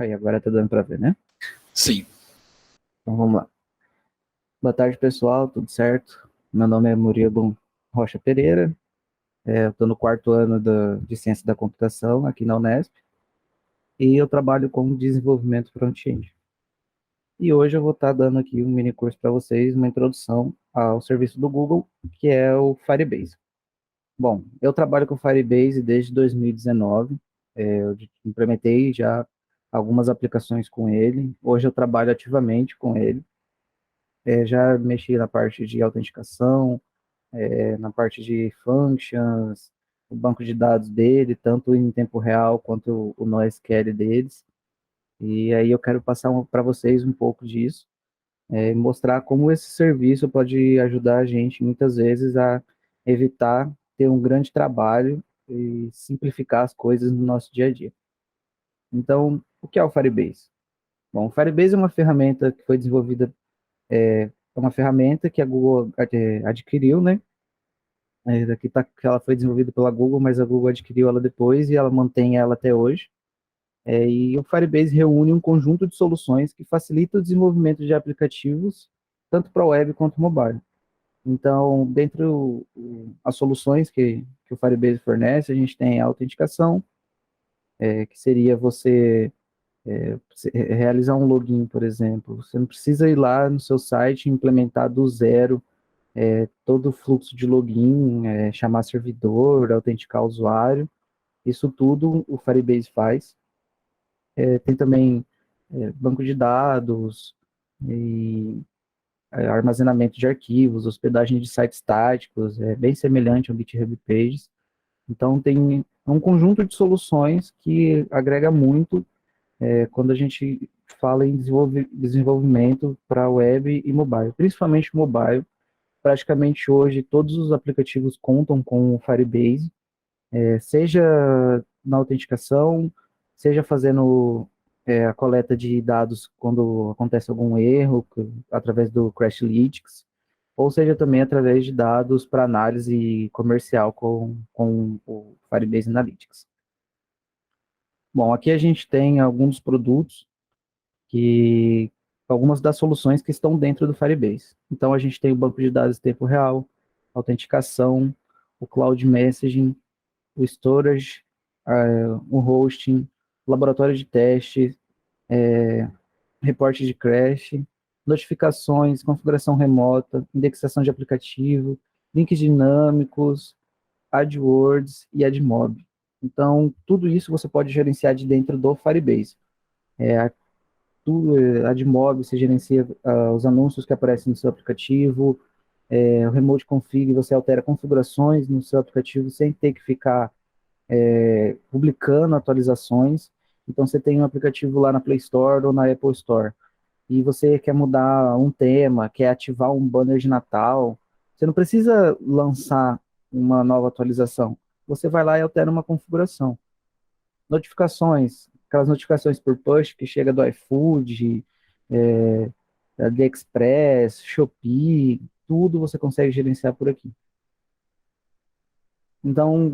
Aí, agora tá dando para ver, né? Sim. Então vamos lá. Boa tarde, pessoal, tudo certo? Meu nome é Murilo Rocha Pereira, eu estou no quarto ano de Ciência da Computação aqui na Unesp e eu trabalho com desenvolvimento front-end. E hoje eu vou estar dando aqui um mini curso para vocês, uma introdução ao serviço do Google, que é o Firebase. Bom, eu trabalho com Firebase desde 2019, eu implementei já algumas aplicações com ele, hoje eu trabalho ativamente com ele. Já mexi na parte de autenticação, na parte de functions, o banco de dados dele, tanto em tempo real quanto o NoSQL deles. E aí eu quero passar para vocês um pouco disso, mostrar como esse serviço pode ajudar a gente, muitas vezes, a evitar ter um grande trabalho e simplificar as coisas no nosso dia a dia. Então, o que é o Firebase? Bom, o Firebase é uma ferramenta que foi desenvolvida, é uma ferramenta que a Google adquiriu, né? Aqui tá que ela foi desenvolvida pela Google, mas a Google adquiriu ela depois e ela mantém ela até hoje. E o Firebase reúne um conjunto de soluções que facilita o desenvolvimento de aplicativos, tanto para web quanto mobile. Então, dentre as soluções que o Firebase fornece, a gente tem a autenticação, que seria você realizar um login, por exemplo. Você não precisa ir lá no seu site e implementar do zero todo o fluxo de login, chamar servidor, autenticar o usuário. Isso tudo o Firebase faz. Tem também banco de dados e armazenamento de arquivos, hospedagem de sites estáticos, é bem semelhante ao GitHub Pages. Então, tem um conjunto de soluções que agrega muito quando a gente fala em desenvolvimento para web e mobile, principalmente mobile. Praticamente hoje todos os aplicativos contam com o Firebase, seja na autenticação, seja fazendo a coleta de dados quando acontece algum erro, através do Crashlytics, ou seja também através de dados para análise comercial com o Firebase Analytics. Bom, aqui a gente tem alguns produtos que algumas das soluções que estão dentro do Firebase. Então a gente tem o banco de dados em tempo real, autenticação, o cloud messaging, o storage, o hosting, laboratório de teste, reporte de crash, notificações, configuração remota, indexação de aplicativo, links dinâmicos, AdWords e AdMob. Então, tudo isso você pode gerenciar de dentro do Firebase. AdMob, você gerencia os anúncios que aparecem no seu aplicativo, o Remote Config, você altera configurações no seu aplicativo sem ter que ficar publicando atualizações. Então, você tem um aplicativo lá na Play Store ou na Apple Store, e você quer mudar um tema, quer ativar um banner de Natal, você não precisa lançar uma nova atualização. Você vai lá e altera uma configuração. Notificações, aquelas notificações por push que chega do iFood, é, da AliExpress, Shopee, tudo você consegue gerenciar por aqui. Então,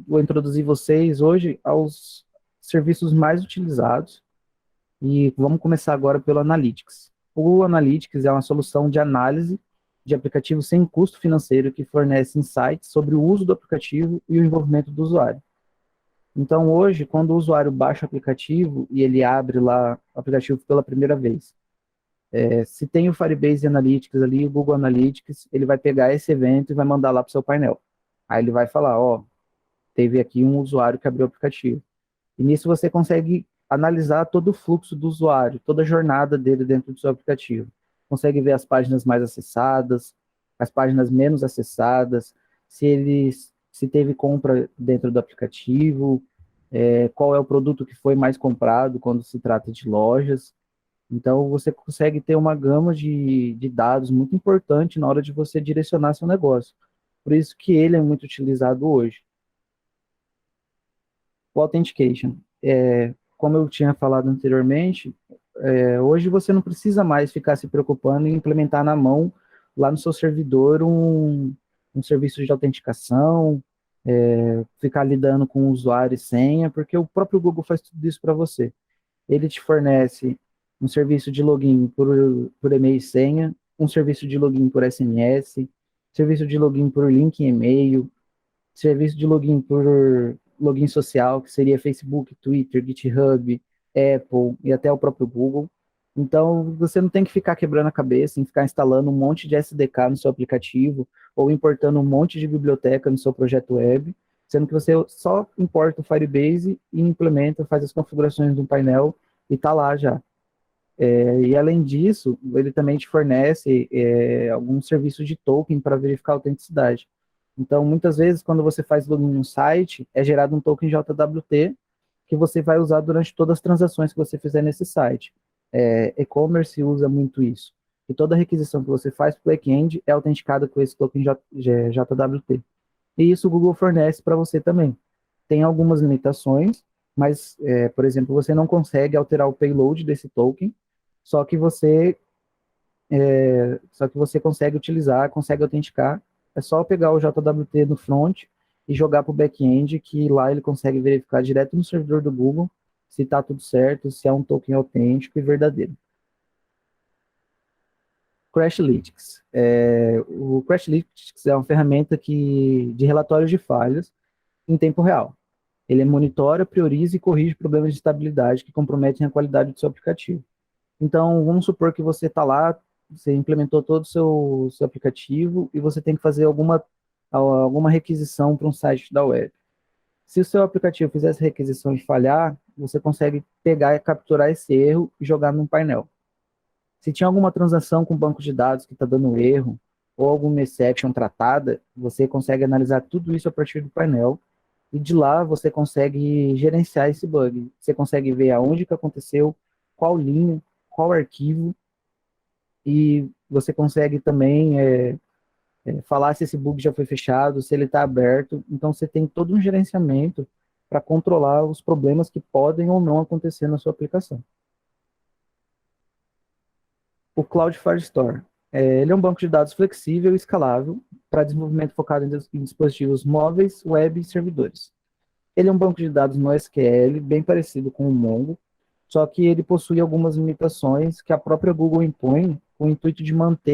vou introduzir vocês hoje aos serviços mais utilizados e vamos começar agora pelo Analytics. O Analytics é uma solução de análise de aplicativo sem custo financeiro que fornece insights sobre o uso do aplicativo e o envolvimento do usuário. Então, hoje, quando o usuário baixa o aplicativo e ele abre lá o aplicativo pela primeira vez, se tem o Firebase Analytics ali, o Google Analytics, ele vai pegar esse evento e vai mandar lá para o seu painel. Aí ele vai falar, ó, teve aqui um usuário que abriu o aplicativo. E nisso você consegue analisar todo o fluxo do usuário, toda a jornada dele dentro do seu aplicativo. Consegue ver as páginas mais acessadas, as páginas menos acessadas, se teve compra dentro do aplicativo, qual é o produto que foi mais comprado quando se trata de lojas. Então, você consegue ter uma gama de dados muito importante na hora de você direcionar seu negócio. Por isso que ele é muito utilizado hoje. O Authentication. Como eu tinha falado anteriormente, hoje você não precisa mais ficar se preocupando em implementar na mão, lá no seu servidor, um serviço de autenticação, ficar lidando com o usuário e senha, porque o próprio Google faz tudo isso para você. Ele te fornece um serviço de login por e-mail e senha, um serviço de login por SMS, serviço de login por link em e-mail, serviço de login por login social, que seria Facebook, Twitter, GitHub, Apple e até o próprio Google. Então, você não tem que ficar quebrando a cabeça em ficar instalando um monte de SDK no seu aplicativo ou importando um monte de biblioteca no seu projeto web, sendo que você só importa o Firebase e implementa, faz as configurações do painel e está lá já. E além disso, ele também te fornece alguns serviços de token para verificar a autenticidade. Então, muitas vezes, quando você faz login no site, é gerado um token JWT que você vai usar durante todas as transações que você fizer nesse site. E-commerce usa muito isso. E toda requisição que você faz para o back-end é autenticada com esse token JWT. E isso o Google fornece para você também. Tem algumas limitações, mas, por exemplo, você não consegue alterar o payload desse token, só que você, consegue utilizar, consegue autenticar. É só pegar o JWT no front e jogar para o back-end, que lá ele consegue verificar direto no servidor do Google se está tudo certo, se é um token autêntico e verdadeiro. Crashlytics. O Crashlytics é uma ferramenta de relatórios de falhas em tempo real. Ele monitora, prioriza e corrige problemas de estabilidade que comprometem a qualidade do seu aplicativo. Então, vamos supor que você está lá, você implementou todo o seu aplicativo e você tem que fazer alguma requisição para um site da web. Se o seu aplicativo fizer essa requisição e falhar, você consegue pegar e capturar esse erro e jogar num painel. Se tinha alguma transação com banco de dados que está dando erro, ou alguma exception tratada, você consegue analisar tudo isso a partir do painel, e de lá você consegue gerenciar esse bug. Você consegue ver aonde que aconteceu, qual linha, qual arquivo, e você consegue também falar se esse bug já foi fechado, se ele está aberto. Então você tem todo um gerenciamento para controlar os problemas que podem ou não acontecer na sua aplicação. O Cloud Firestore. Ele é um banco de dados flexível e escalável para desenvolvimento focado em dispositivos móveis, web e servidores. Ele é um banco de dados no SQL, bem parecido com o Mongo, só que ele possui algumas limitações que a própria Google impõe com o intuito de manter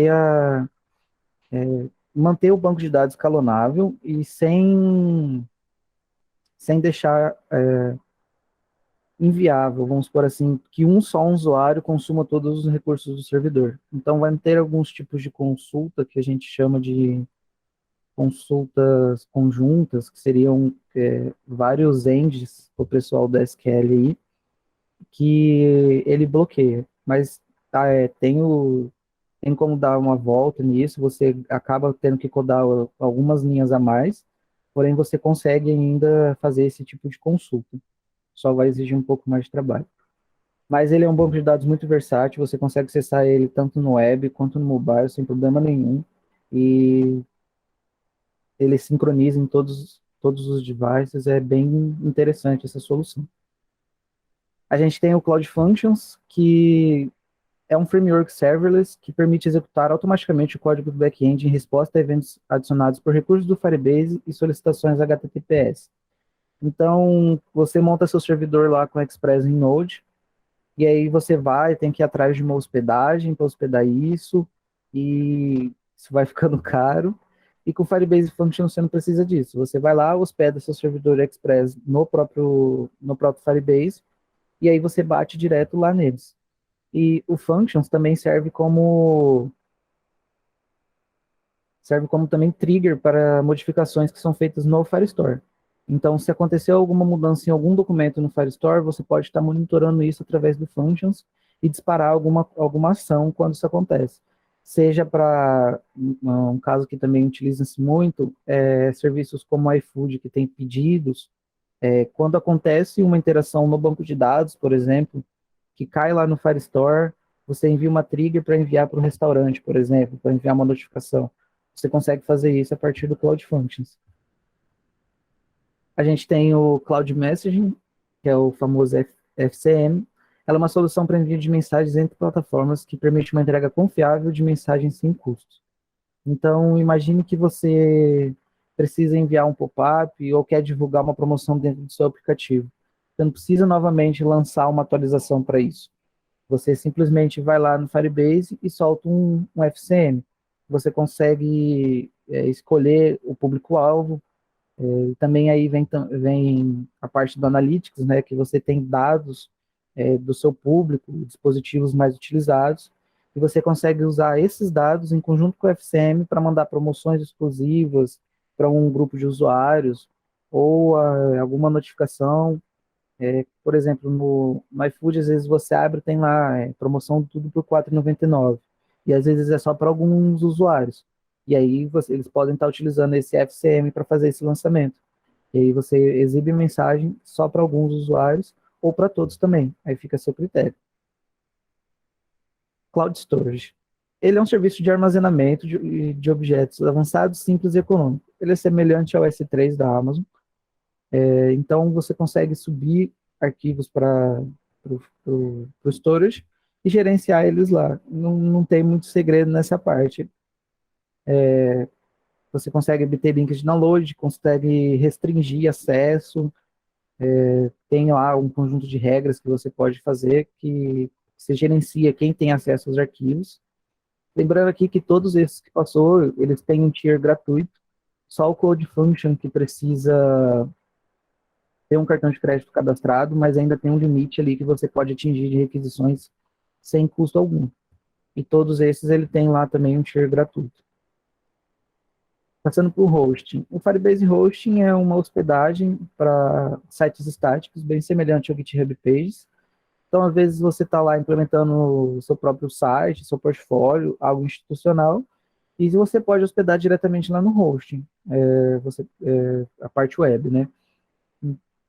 o banco de dados escalonável e sem deixar inviável, vamos por assim, que só um usuário consuma todos os recursos do servidor. Então, vai ter alguns tipos de consulta que a gente chama de consultas conjuntas, que seriam vários ends para o pessoal da SQL que ele bloqueia. Mas tem como dar uma volta nisso, você acaba tendo que codar algumas linhas a mais, porém você consegue ainda fazer esse tipo de consulta. Só vai exigir um pouco mais de trabalho. Mas ele é um banco de dados muito versátil, você consegue acessar ele tanto no web quanto no mobile, sem problema nenhum. E ele sincroniza em todos os devices, é bem interessante essa solução. A gente tem o Cloud Functions, que é um framework serverless que permite executar automaticamente o código do back-end em resposta a eventos adicionados por recursos do Firebase e solicitações HTTPS. Então, você monta seu servidor lá com Express em Node, e aí você tem que ir atrás de uma hospedagem para hospedar isso, e isso vai ficando caro. E com o Firebase Function você não precisa disso. Você vai lá, hospeda seu servidor Express no próprio Firebase, e aí você bate direto lá neles. E o Functions também serve como também trigger para modificações que são feitas no Firestore. Então, se aconteceu alguma mudança em algum documento no Firestore, você pode estar monitorando isso através do Functions e disparar alguma ação quando isso acontece. Seja para um caso que também utiliza-se muito, serviços como o iFood, que tem pedidos. Quando acontece uma interação no banco de dados, por exemplo, que cai lá no Firestore, você envia uma trigger para enviar para o restaurante, por exemplo, para enviar uma notificação. Você consegue fazer isso a partir do Cloud Functions. A gente tem o Cloud Messaging, que é o famoso FCM. Ela é uma solução para envio de mensagens entre plataformas que permite uma entrega confiável de mensagens sem custos. Então, imagine que você precisa enviar um pop-up ou quer divulgar uma promoção dentro do seu aplicativo. Você não precisa novamente lançar uma atualização para isso. Você simplesmente vai lá no Firebase e solta um FCM. Você consegue escolher o público-alvo. E também aí vem a parte do Analytics, né, que você tem dados do seu público, dispositivos mais utilizados, e você consegue usar esses dados em conjunto com o FCM para mandar promoções exclusivas para um grupo de usuários ou alguma notificação. Por exemplo, no iFood, às vezes você abre, tem lá promoção tudo por R$ 4,99. E às vezes é só para alguns usuários. E aí eles podem estar utilizando esse FCM para fazer esse lançamento. E aí você exibe mensagem só para alguns usuários ou para todos também. Aí fica a seu critério. Cloud Storage. Ele é um serviço de armazenamento de objetos avançados, simples e econômico. Ele é semelhante ao S3 da Amazon. Então, você consegue subir arquivos para o storage e gerenciar eles lá. Não tem muito segredo nessa parte. Você consegue obter links de download, consegue restringir acesso, tem lá um conjunto de regras que você pode fazer que você gerencia quem tem acesso aos arquivos. Lembrando aqui que todos esses que passou, eles têm um tier gratuito, só o Code Function que precisa ter um cartão de crédito cadastrado, mas ainda tem um limite ali que você pode atingir de requisições sem custo algum. E todos esses ele tem lá também um tier gratuito. Passando por hosting. O Firebase Hosting é uma hospedagem para sites estáticos, bem semelhante ao GitHub Pages. Então, às vezes, você está lá implementando o seu próprio site, seu portfólio, algo institucional, e você pode hospedar diretamente lá no hosting, a parte web, né?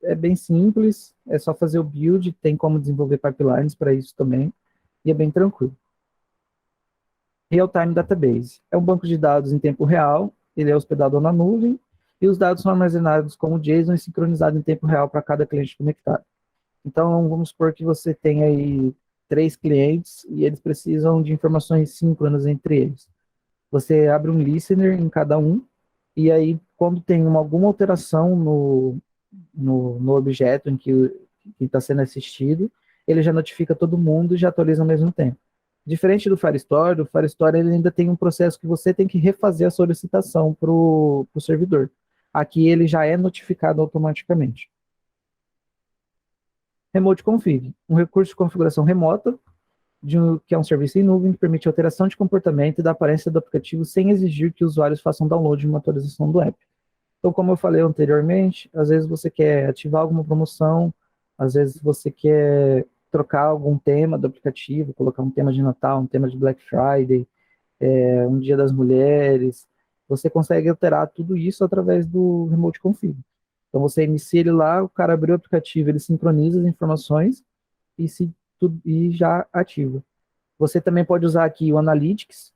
É bem simples, é só fazer o build, tem como desenvolver pipelines para isso também, e é bem tranquilo. Real-Time Database. É um banco de dados em tempo real, ele é hospedado na nuvem, e os dados são armazenados como JSON e sincronizados em tempo real para cada cliente conectado. Então, vamos supor que você tem aí 3 clientes e eles precisam de informações síncronas entre eles. Você abre um listener em cada um, e aí, quando tem alguma alteração no objeto em que está sendo assistido, ele já notifica todo mundo e já atualiza ao mesmo tempo. Diferente do Firestore, o Firestore ele ainda tem um processo que você tem que refazer a solicitação para o servidor. Aqui ele já é notificado automaticamente. Remote Config, um recurso de configuração remota, que é um serviço em nuvem que permite alteração de comportamento e da aparência do aplicativo sem exigir que usuários façam download de uma atualização do app. Então, como eu falei anteriormente, às vezes você quer ativar alguma promoção, às vezes você quer trocar algum tema do aplicativo, colocar um tema de Natal, um tema de Black Friday, um Dia das Mulheres. Você consegue alterar tudo isso através do Remote Config. Então, você inicia ele lá, o cara abriu o aplicativo, ele sincroniza as informações e já ativa. Você também pode usar aqui o Analytics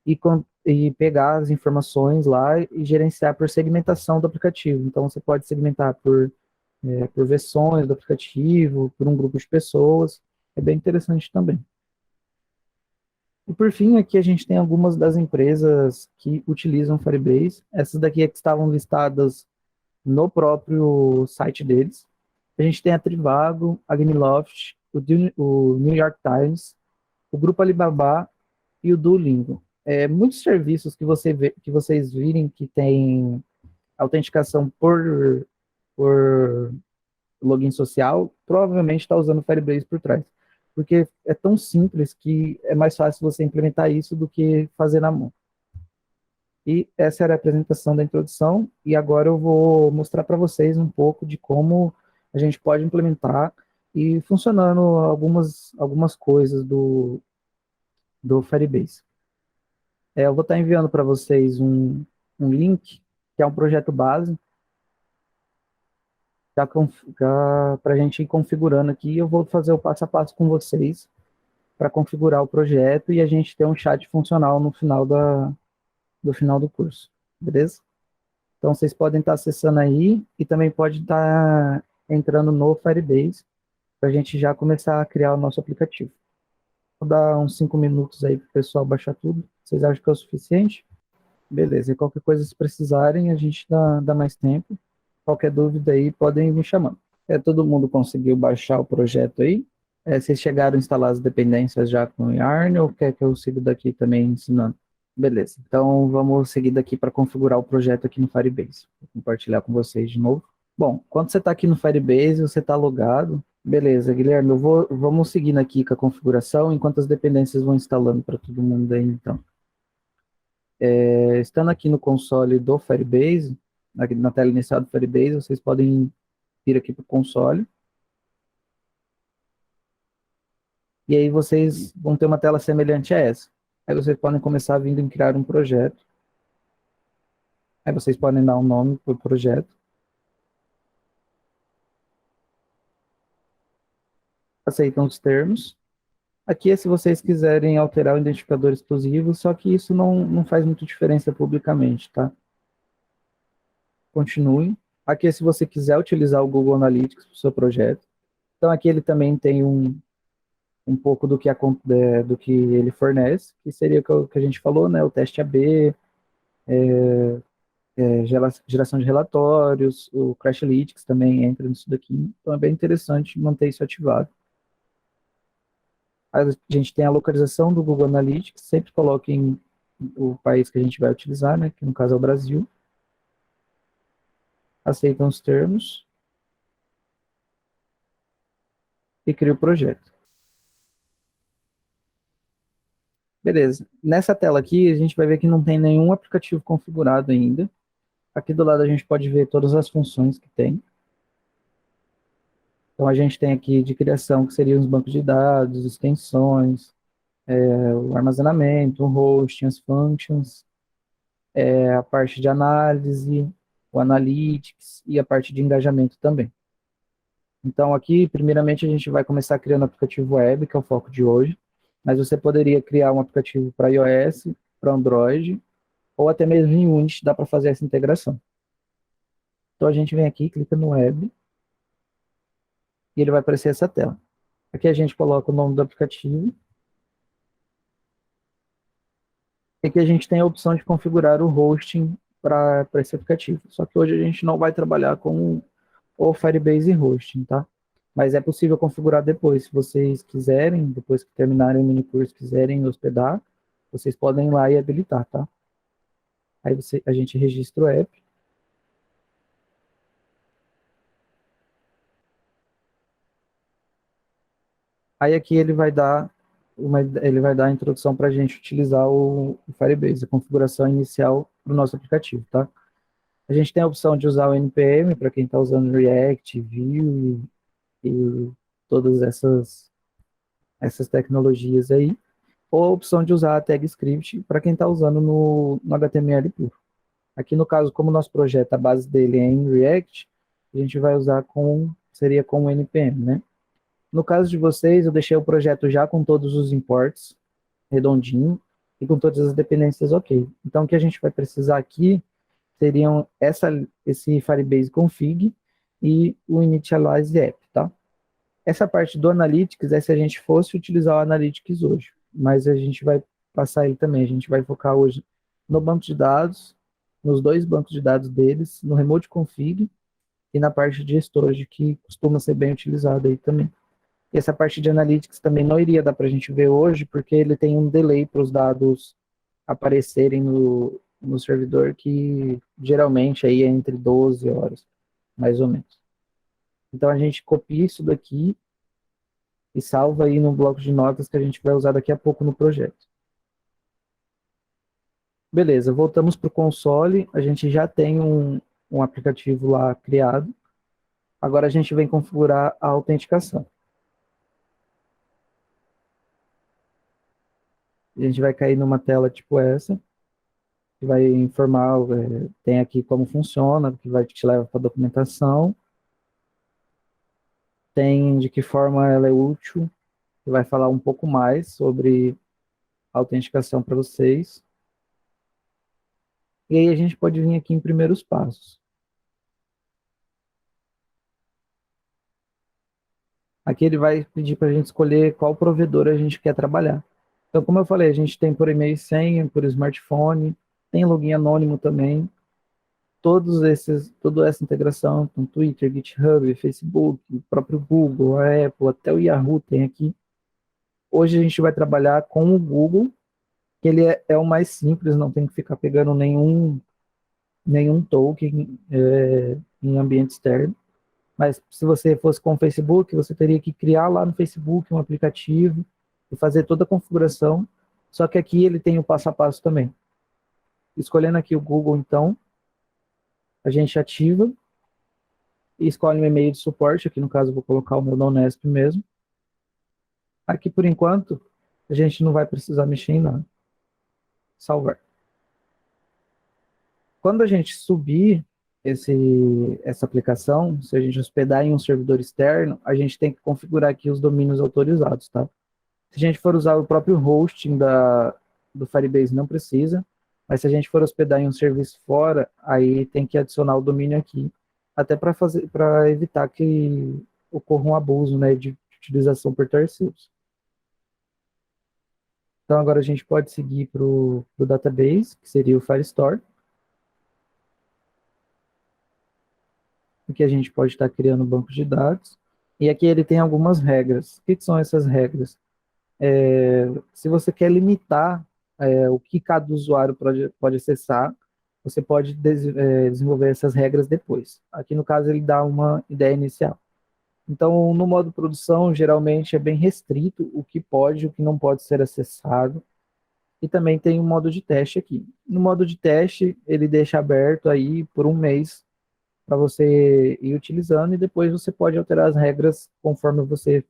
e pegar as informações lá e gerenciar por segmentação do aplicativo. Então, você pode segmentar por versões do aplicativo, por um grupo de pessoas. É bem interessante também. E por fim, aqui a gente tem algumas das empresas que utilizam Firebase. Essas daqui é que estavam listadas no próprio site deles. A gente tem a Trivago, a Gameloft, o New York Times, o Grupo Alibaba e o Duolingo. Muitos serviços que vocês virem que tem autenticação por login social, provavelmente está usando o Firebase por trás. Porque é tão simples que é mais fácil você implementar isso do que fazer na mão. E essa era a apresentação da introdução, e agora eu vou mostrar para vocês um pouco de como a gente pode implementar e funcionando algumas coisas do Firebase. Eu vou estar enviando para vocês um link, que é um projeto base, para a gente ir configurando aqui. Eu vou fazer o passo a passo com vocês para configurar o projeto e a gente ter um chat funcional no final do curso, beleza? Então, vocês podem estar acessando aí e também pode estar entrando no Firebase para a gente já começar a criar o nosso aplicativo. Vou dar uns 5 minutos aí para o pessoal baixar tudo. Vocês acham que é o suficiente? Beleza. E qualquer coisa, se precisarem, a gente dá mais tempo. Qualquer dúvida aí, podem me chamar. Todo mundo conseguiu baixar o projeto aí? Vocês chegaram a instalar as dependências já com o Yarn ou quer que eu siga daqui também ensinando? Beleza, então vamos seguir daqui para configurar o projeto aqui no Firebase. Vou compartilhar com vocês de novo. Bom, quando você está aqui no Firebase, você está logado. Beleza, Guilherme, vamos seguindo aqui com a configuração enquanto as dependências vão instalando para todo mundo aí, então. Estando aqui no console do Firebase, na tela inicial do Firebase, vocês podem vir aqui para o console. E aí vocês vão ter uma tela semelhante a essa. Aí vocês podem começar vindo em criar um projeto. Aí vocês podem dar um nome para o projeto. Aceitam os termos. Aqui é se vocês quiserem alterar o identificador exclusivo, só que isso não faz muita diferença publicamente, tá? Continue. Aqui é se você quiser utilizar o Google Analytics para o seu projeto. Então aqui ele também tem um pouco do que ele fornece, que seria o que a gente falou, né? O teste AB, geração de relatórios, o Crashlytics também entra nisso daqui. Então é bem interessante manter isso ativado. A gente tem a localização do Google Analytics, sempre coloquem o país que a gente vai utilizar, né? Que no caso é o Brasil. Aceitam os termos e cria o projeto. Beleza. Nessa tela aqui, a gente vai ver que não tem nenhum aplicativo configurado ainda. Aqui do lado a gente pode ver todas as funções que tem. Então a gente tem aqui de criação, que seriam os bancos de dados, extensões, o armazenamento, o hosting, as functions, a parte de análise, o analytics e a parte de engajamento também. Então aqui, primeiramente, a gente vai começar criando o aplicativo web, que é o foco de hoje, mas você poderia criar um aplicativo para iOS, para Android, ou até mesmo em Unity dá para fazer essa integração. Então a gente vem aqui, clica no web, e ele vai aparecer essa tela. Aqui a gente coloca o nome do aplicativo, e aqui a gente tem a opção de configurar o hosting para esse aplicativo. Só que hoje a gente não vai trabalhar com o Firebase Hosting, tá? Mas é possível configurar depois, se vocês quiserem, depois que terminarem o mini curso, quiserem hospedar, vocês podem ir lá e habilitar, tá? Aí a gente registra o app. Aí aqui ele vai dar a introdução para a gente utilizar o Firebase, a configuração inicial do nosso aplicativo, tá? A gente tem a opção de usar o NPM para quem está usando React, Vue e todas essas tecnologias aí, ou a opção de usar a tag script para quem está usando no HTML puro. Aqui no caso, como o nosso projeto, a base dele é em React, a gente vai usar seria com o NPM, né? No caso de vocês, eu deixei o projeto já com todos os imports, redondinho, e com todas as dependências ok. Então, o que a gente vai precisar aqui seriam esse Firebase config e o initialize app, tá? Essa parte do Analytics é se a gente fosse utilizar o Analytics hoje, mas a gente vai passar ele também. A gente vai focar hoje no banco de dados, nos dois bancos de dados deles, no remote config e na parte de storage, que costuma ser bem utilizada aí também. E essa parte de Analytics também não iria dar para a gente ver hoje, porque ele tem um delay para os dados aparecerem no servidor, que geralmente aí é entre 12 horas, mais ou menos. Então a gente copia isso daqui e salva aí no bloco de notas que a gente vai usar daqui a pouco no projeto. Beleza, voltamos para o console, a gente já tem um aplicativo lá criado. Agora a gente vem configurar a autenticação. A gente vai cair numa tela tipo essa, que vai informar, tem aqui como funciona, que vai te levar para a documentação, tem de que forma ela é útil, que vai falar um pouco mais sobre a autenticação para vocês. E aí a gente pode vir aqui em primeiros passos. Aqui ele vai pedir para a gente escolher qual provedor a gente quer trabalhar. Então, como eu falei, a gente tem por e-mail e senha, por smartphone, tem login anônimo também. toda essa integração com Twitter, GitHub, Facebook, o próprio Google, a Apple, até o Yahoo tem aqui. Hoje a gente vai trabalhar com o Google, que ele é o mais simples, não tem que ficar pegando nenhum token em ambiente externo. Mas se você fosse com o Facebook, você teria que criar lá no Facebook um aplicativo e fazer toda a configuração. Só que aqui ele tem o passo a passo também. Escolhendo aqui o Google, então, a gente ativa e escolhe um e-mail de suporte. Aqui no caso eu vou colocar o meu da Unesp mesmo. Aqui por enquanto a gente não vai precisar mexer em nada. Salvar. Quando a gente subir essa aplicação, se a gente hospedar em um servidor externo, a gente tem que configurar aqui os domínios autorizados, tá? Se a gente for usar o próprio hosting do Firebase, não precisa, mas se a gente for hospedar em um serviço fora, aí tem que adicionar o domínio aqui, até para evitar que ocorra um abuso, né, de utilização por terceiros. Então agora a gente pode seguir para o database, que seria o Firestore. Aqui a gente pode estar criando banco de dados. E aqui ele tem algumas regras. O que são essas regras? Se você quer limitar o que cada usuário pode acessar, você pode desenvolver essas regras depois. Aqui no caso ele dá uma ideia inicial. Então, no modo produção, geralmente é bem restrito o que pode e o que não pode ser acessado. E também tem um modo de teste aqui. No modo de teste, ele deixa aberto aí por um mês para você ir utilizando e depois você pode alterar as regras conforme você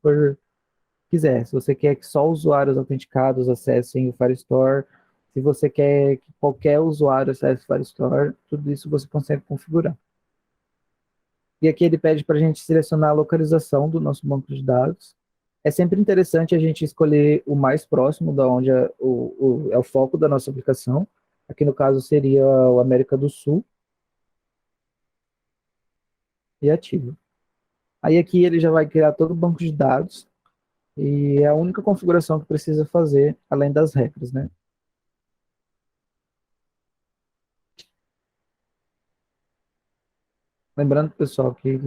quiser. Se você quer que só usuários autenticados acessem o Firestore, se você quer que qualquer usuário acesse o Firestore, tudo isso você consegue configurar. E aqui ele pede para a gente selecionar a localização do nosso banco de dados. É sempre interessante a gente escolher o mais próximo da onde é o foco da nossa aplicação. Aqui no caso seria o América do Sul. E ativo. Aí aqui ele já vai criar todo o banco de dados e é a única configuração que precisa fazer, além das regras, né? Lembrando, pessoal, que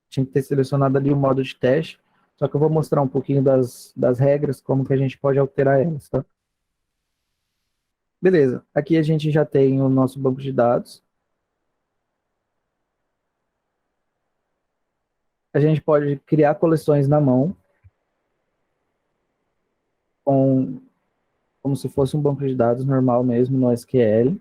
tinha que ter selecionado ali o modo de teste, só que eu vou mostrar um pouquinho das regras, como que a gente pode alterar elas, tá? Beleza, aqui a gente já tem o nosso banco de dados. A gente pode criar coleções na mão, com, como se fosse um banco de dados normal mesmo, no SQL.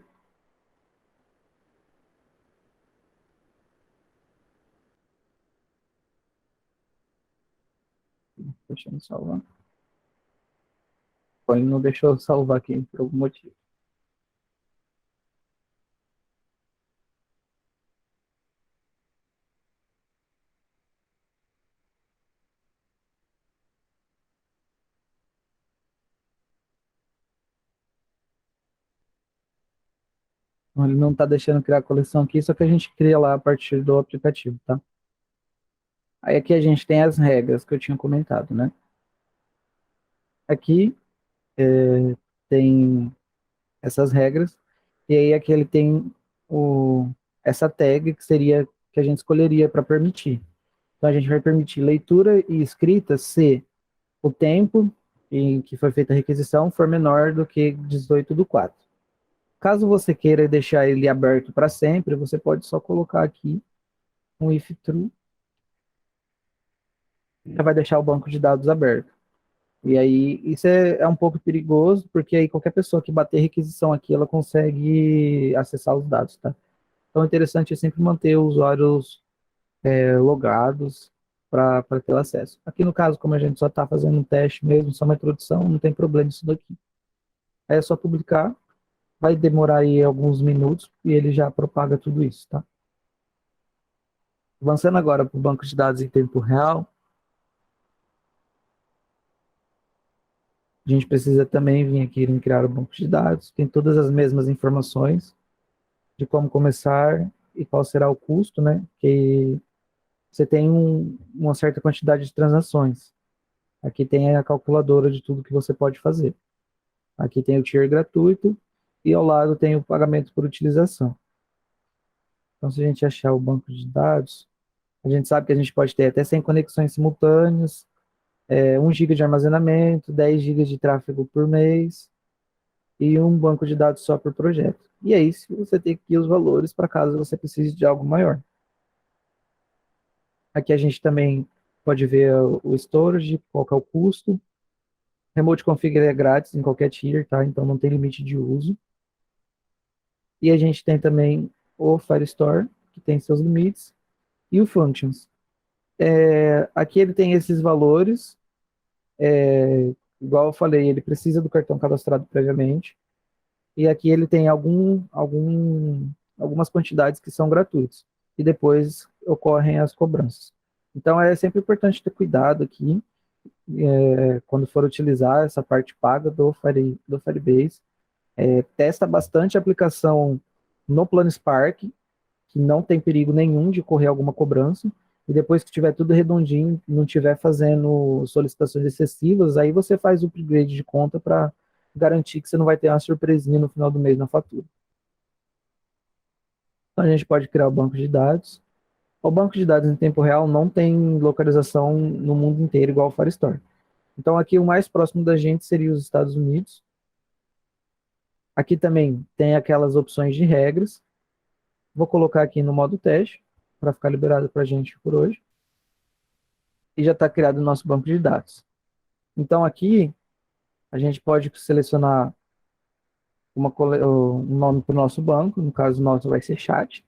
Deixa eu salvar. Ele não deixou eu salvar aqui por algum motivo. Então, ele não está deixando criar a coleção aqui, só que a gente cria lá a partir do aplicativo, tá? Aí aqui a gente tem as regras que eu tinha comentado, né? Aqui tem essas regras, e aí aqui ele tem essa tag que seria que a gente escolheria para permitir. Então a gente vai permitir leitura e escrita se o tempo em que foi feita a requisição for menor do que 18/4. Caso você queira deixar ele aberto para sempre, você pode só colocar aqui um if true, já vai deixar o banco de dados aberto. E aí, isso é um pouco perigoso, porque aí qualquer pessoa que bater requisição aqui, ela consegue acessar os dados, tá? Então, é interessante sempre manter os usuários logados para ter acesso. Aqui no caso, como a gente só está fazendo um teste mesmo, só uma introdução, não tem problema isso daqui. Aí é só publicar, vai demorar aí alguns minutos e ele já propaga tudo isso, tá? Avançando agora para o banco de dados em tempo real, a gente precisa também vir aqui em criar o banco de dados, tem todas as mesmas informações de como começar e qual será o custo, né? Que você tem uma certa quantidade de transações. Aqui tem a calculadora de tudo que você pode fazer. Aqui tem o tier gratuito e ao lado tem o pagamento por utilização. Então, se a gente achar o banco de dados, a gente sabe que a gente pode ter até 100 conexões simultâneas, 1 GB de armazenamento, 10 GB de tráfego por mês e um banco de dados só por projeto. E aí, se você tem aqui os valores para caso você precise de algo maior. Aqui a gente também pode ver o storage, qual que é o custo. Remote Config é grátis em qualquer tier, tá? Então não tem limite de uso. E a gente tem também o Firestore, que tem seus limites, e o Functions. Aqui ele tem esses valores, igual eu falei, ele precisa do cartão cadastrado previamente. E aqui ele tem algumas quantidades que são gratuitas. E depois ocorrem as cobranças. Então é sempre importante ter cuidado aqui, quando for utilizar essa parte paga do Firebase. Testa bastante a aplicação no Planispark, que não tem perigo nenhum de correr alguma cobrança. E depois que tiver tudo redondinho, não estiver fazendo solicitações excessivas, aí você faz o upgrade de conta para garantir que você não vai ter uma surpresinha no final do mês na fatura. Então a gente pode criar o banco de dados. O banco de dados em tempo real não tem localização no mundo inteiro igual o Firestore. Então aqui o mais próximo da gente seria os Estados Unidos. Aqui também tem aquelas opções de regras. Vou colocar aqui no modo teste, para ficar liberado para a gente por hoje. E já está criado o nosso banco de dados. Então aqui a gente pode selecionar um nome para o nosso banco, no caso o nosso vai ser chat.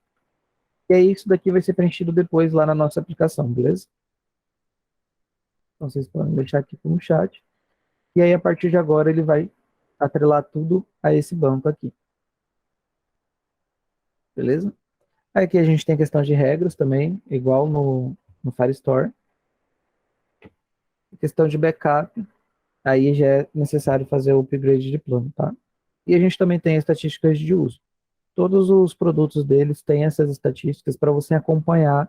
E aí isso daqui vai ser preenchido depois lá na nossa aplicação, beleza? Então vocês podem deixar aqui como chat. E aí a partir de agora ele vai atrelar tudo a esse banco aqui. Beleza? Aí aqui a gente tem questão de regras também, igual no Firestore. Questão de backup, aí já é necessário fazer o upgrade de plano, tá? E a gente também tem estatísticas de uso. Todos os produtos deles têm essas estatísticas para você acompanhar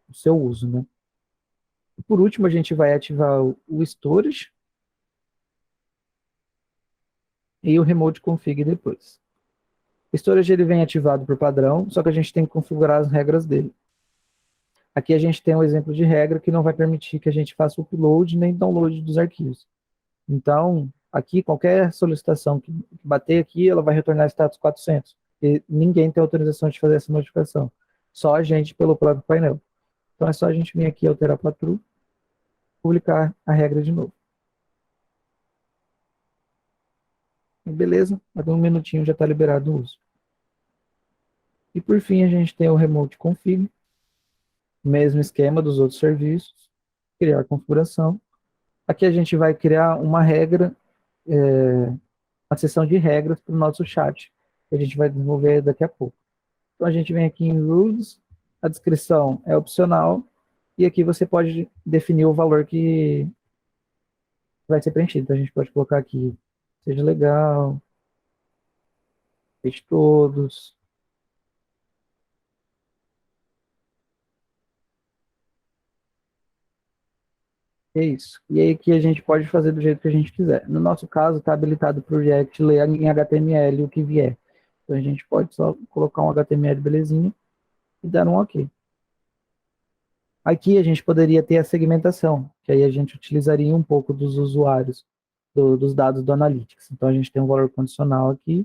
o seu uso, né? E por último, a gente vai ativar o Storage e o Remote Config depois. O Storage ele vem ativado por padrão, só que a gente tem que configurar as regras dele. Aqui a gente tem um exemplo de regra que não vai permitir que a gente faça upload nem download dos arquivos. Então, aqui, qualquer solicitação que bater aqui, ela vai retornar status 400. E ninguém tem autorização de fazer essa modificação. Só a gente pelo próprio painel. Então, é só a gente vir aqui, alterar para true, publicar a regra de novo. E beleza, daqui um minutinho já está liberado o uso. E por fim, a gente tem o Remote Config, mesmo esquema dos outros serviços, criar configuração. Aqui a gente vai criar uma regra, uma seção de regras para o nosso chat, que a gente vai desenvolver daqui a pouco. Então a gente vem aqui em Rules, a descrição é opcional, e aqui você pode definir o valor que vai ser preenchido. Então a gente pode colocar aqui, seja legal, deixe todos. É isso. E aí que a gente pode fazer do jeito que a gente quiser. No nosso caso, está habilitado para o React ler em HTML o que vier. Então a gente pode só colocar um HTML belezinha e dar um OK. Aqui a gente poderia ter a segmentação, que aí a gente utilizaria um pouco dos usuários, dos dados do Analytics. Então a gente tem um valor condicional aqui,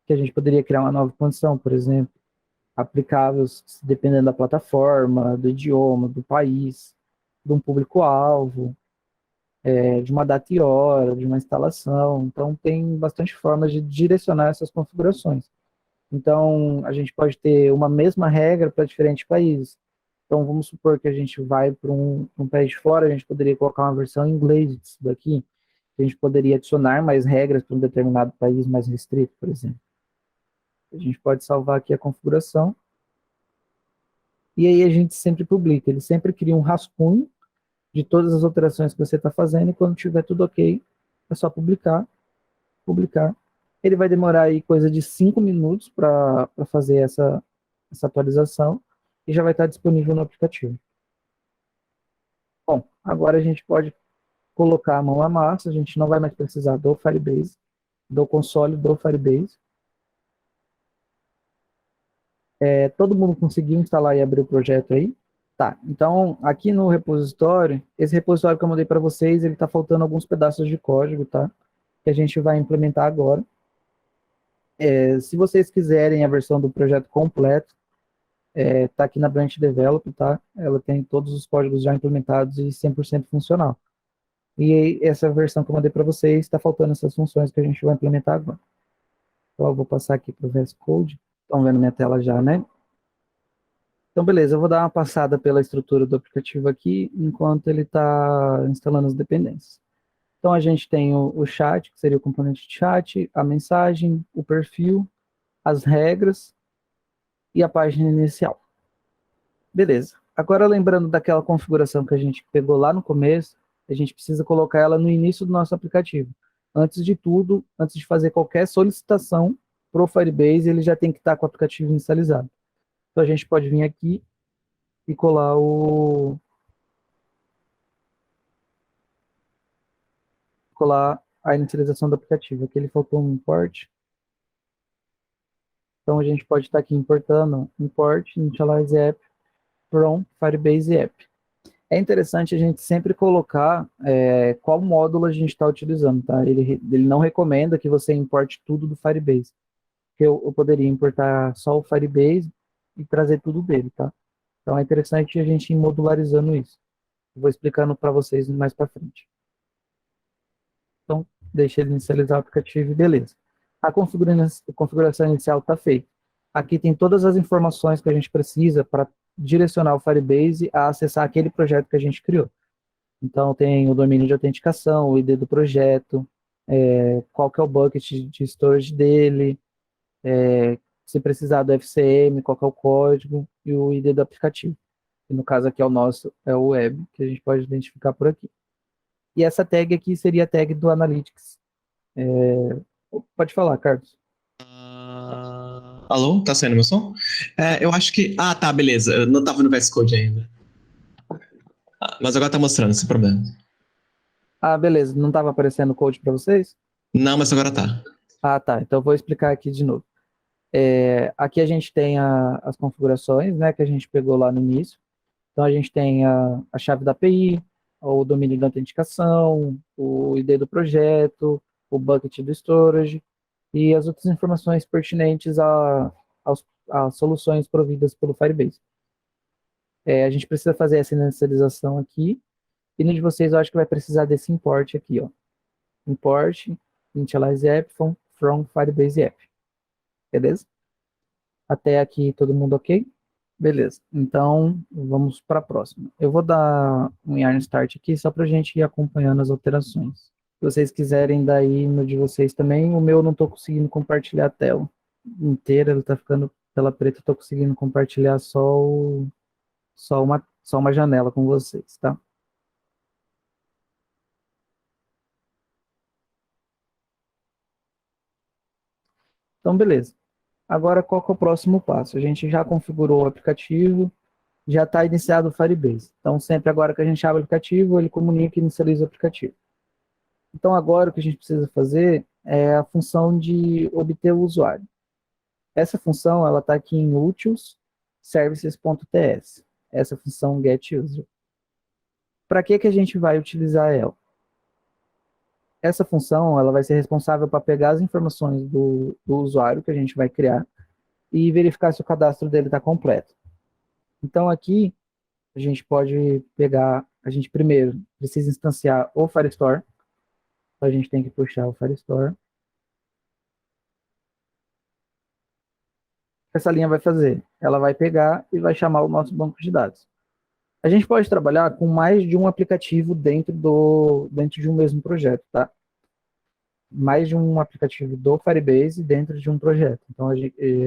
que a gente poderia criar uma nova condição, por exemplo, aplicáveis dependendo da plataforma, do idioma, do país, de um público-alvo, de uma data e hora, de uma instalação. Então tem bastante formas de direcionar essas configurações. Então a gente pode ter uma mesma regra para diferentes países. Então, vamos supor que a gente vai para um país de fora, a gente poderia colocar uma versão em inglês disso daqui. A gente poderia adicionar mais regras para um determinado país mais restrito, por exemplo. A gente pode salvar aqui a configuração. E aí a gente sempre publica. Ele sempre cria um rascunho de todas as alterações que você está fazendo. E quando tiver tudo ok, é só publicar. Publicar. Ele vai demorar aí coisa de 5 minutos para fazer essa atualização. E já vai estar disponível no aplicativo. Bom, agora a gente pode colocar a mão na massa, a gente não vai mais precisar do Firebase, do console do Firebase. Todo mundo conseguiu instalar e abrir o projeto aí? Tá, então aqui no repositório, esse repositório que eu mandei para vocês, ele está faltando alguns pedaços de código, tá? Que a gente vai implementar agora. Se vocês quiserem a versão do projeto completo, tá aqui na Branch Develop, tá? Ela tem todos os códigos já implementados e 100% funcional. E essa versão que eu mandei para vocês, está faltando essas funções que a gente vai implementar agora. Então eu vou passar aqui para o VS Code. Estão vendo minha tela já, né? Então, beleza, eu vou dar uma passada pela estrutura do aplicativo aqui, enquanto ele está instalando as dependências. Então, a gente tem o chat, que seria o componente de chat, a mensagem, o perfil, as regras e a página inicial. Beleza. Agora, lembrando daquela configuração que a gente pegou lá no começo, a gente precisa colocar ela no início do nosso aplicativo. Antes de tudo, antes de fazer qualquer solicitação para o Firebase, ele já tem que estar com o aplicativo inicializado. Então, a gente pode vir aqui e colar a inicialização do aplicativo. Aqui ele faltou um import. Então, a gente pode estar aqui importando import initialize app from Firebase app. É interessante a gente sempre colocar qual módulo a gente está utilizando, tá? Ele não recomenda que você importe tudo do Firebase. Porque eu poderia importar só o Firebase e trazer tudo dele, tá? Então é interessante a gente ir modularizando isso. Eu vou explicando para vocês mais para frente. Então, deixa ele inicializar o aplicativo e beleza. A configuração inicial está feita. Aqui tem todas as informações que a gente precisa para direcionar o Firebase a acessar aquele projeto que a gente criou. Então, tem o domínio de autenticação, o ID do projeto, qual que é o bucket de storage dele, se precisar do FCM, qual que é o código e o ID do aplicativo. Que no caso aqui é o nosso, é o web, que a gente pode identificar por aqui. E essa tag aqui seria a tag do Analytics. Pode falar, Carlos. Alô, tá saindo meu som? Eu acho que. Ah, tá, beleza. Eu não tava no VS Code ainda. Mas agora tá mostrando, sem problema. Ah, beleza. Não estava aparecendo o code para vocês? Não, mas agora tá. Ah, tá. Então eu vou explicar aqui de novo. Aqui a gente tem as configurações, né, que a gente pegou lá no início. Então a gente tem a chave da API, o domínio da autenticação, o ID do projeto, o bucket do storage e as outras informações pertinentes às soluções providas pelo Firebase. A gente precisa fazer essa inicialização aqui. E no de vocês eu acho que vai precisar desse import aqui, ó. Import initialize app from Firebase app. Beleza? Até aqui todo mundo ok? Beleza. Então, vamos para a próxima. Eu vou dar um yarn start aqui só para a gente ir acompanhando as alterações. Se vocês quiserem daí no de vocês também, o meu eu não estou conseguindo compartilhar a tela inteira, ele está ficando tela preta, estou conseguindo compartilhar só uma janela com vocês, tá? Então, beleza. Agora, qual que é o próximo passo? A gente já configurou o aplicativo, já está iniciado o Firebase. Então, sempre agora que a gente abre o aplicativo, ele comunica e inicializa o aplicativo. Então, agora o que a gente precisa fazer é a função de obter o usuário. Essa função, ela está aqui em utils services.ts. Essa função getUser. Para que a gente vai utilizar ela? Essa função, ela vai ser responsável para pegar as informações do usuário que a gente vai criar e verificar se o cadastro dele está completo. Então, aqui, a gente pode pegar, a gente primeiro precisa instanciar o Firestore, então a gente tem que puxar o Firestore. Essa linha vai fazer? Ela vai pegar e vai chamar o nosso banco de dados. A gente pode trabalhar com mais de um aplicativo dentro de um mesmo projeto, tá? Mais de um aplicativo do Firebase dentro de um projeto. Então,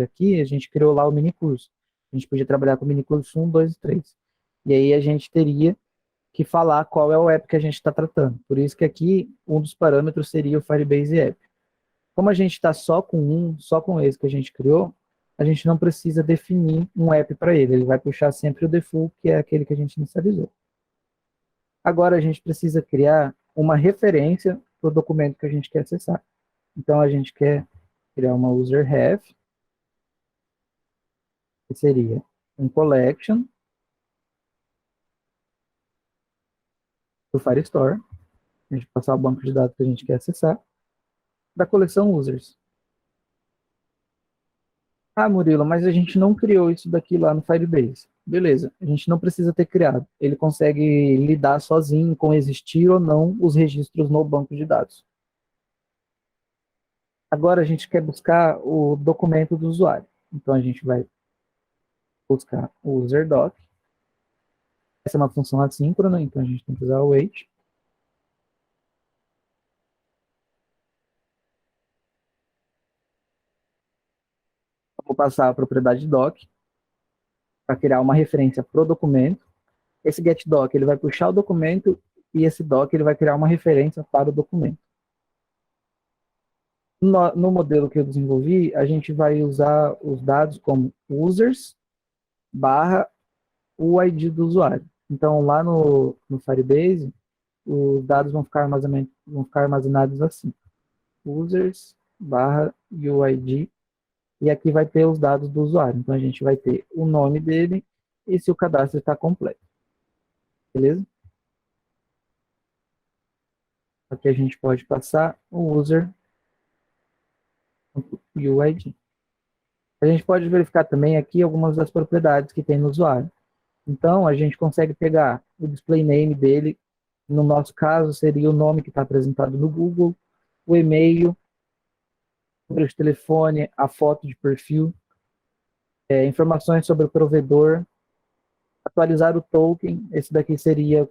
aqui a gente criou lá o mini curso. A gente podia trabalhar com o mini curso 1, 2 e 3. E aí a gente teria que falar qual é o app que a gente está tratando. Por isso que aqui um dos parâmetros seria o Firebase App. Como a gente está só com esse que a gente criou, a gente não precisa definir um app para ele. Ele vai puxar sempre o default, que é aquele que a gente inicializou. Agora a gente precisa criar uma referência para o documento que a gente quer acessar. Então a gente quer criar uma user ref. que seria um collection do Firestore, a gente passar o banco de dados que a gente quer acessar, da coleção users. Ah, Murilo, mas a gente não criou isso daqui lá no Firebase. Beleza, a gente não precisa ter criado. Ele consegue lidar sozinho com existir ou não os registros no banco de dados. Agora a gente quer buscar o documento do usuário. Então a gente vai buscar o userdoc. Essa é uma função assíncrona, então a gente tem que usar o wait. Vou passar a propriedade doc para criar uma referência para o documento. Esse getDoc ele vai puxar o documento e esse doc ele vai criar uma referência para o documento. No modelo que eu desenvolvi, a gente vai usar os dados como users barra o ID do usuário. Então, lá no Firebase, os dados vão ficar armazenados assim. Users barra UID. E aqui vai ter os dados do usuário. Então, a gente vai ter o nome dele e se o cadastro está completo. Beleza? Aqui a gente pode passar o user UID. A gente pode verificar também aqui algumas das propriedades que tem no usuário. Então, a gente consegue pegar o display name dele, no nosso caso, seria o nome que está apresentado no Google, o e-mail, o número de telefone, a foto de perfil, informações sobre o provedor, atualizar o token, esse daqui seria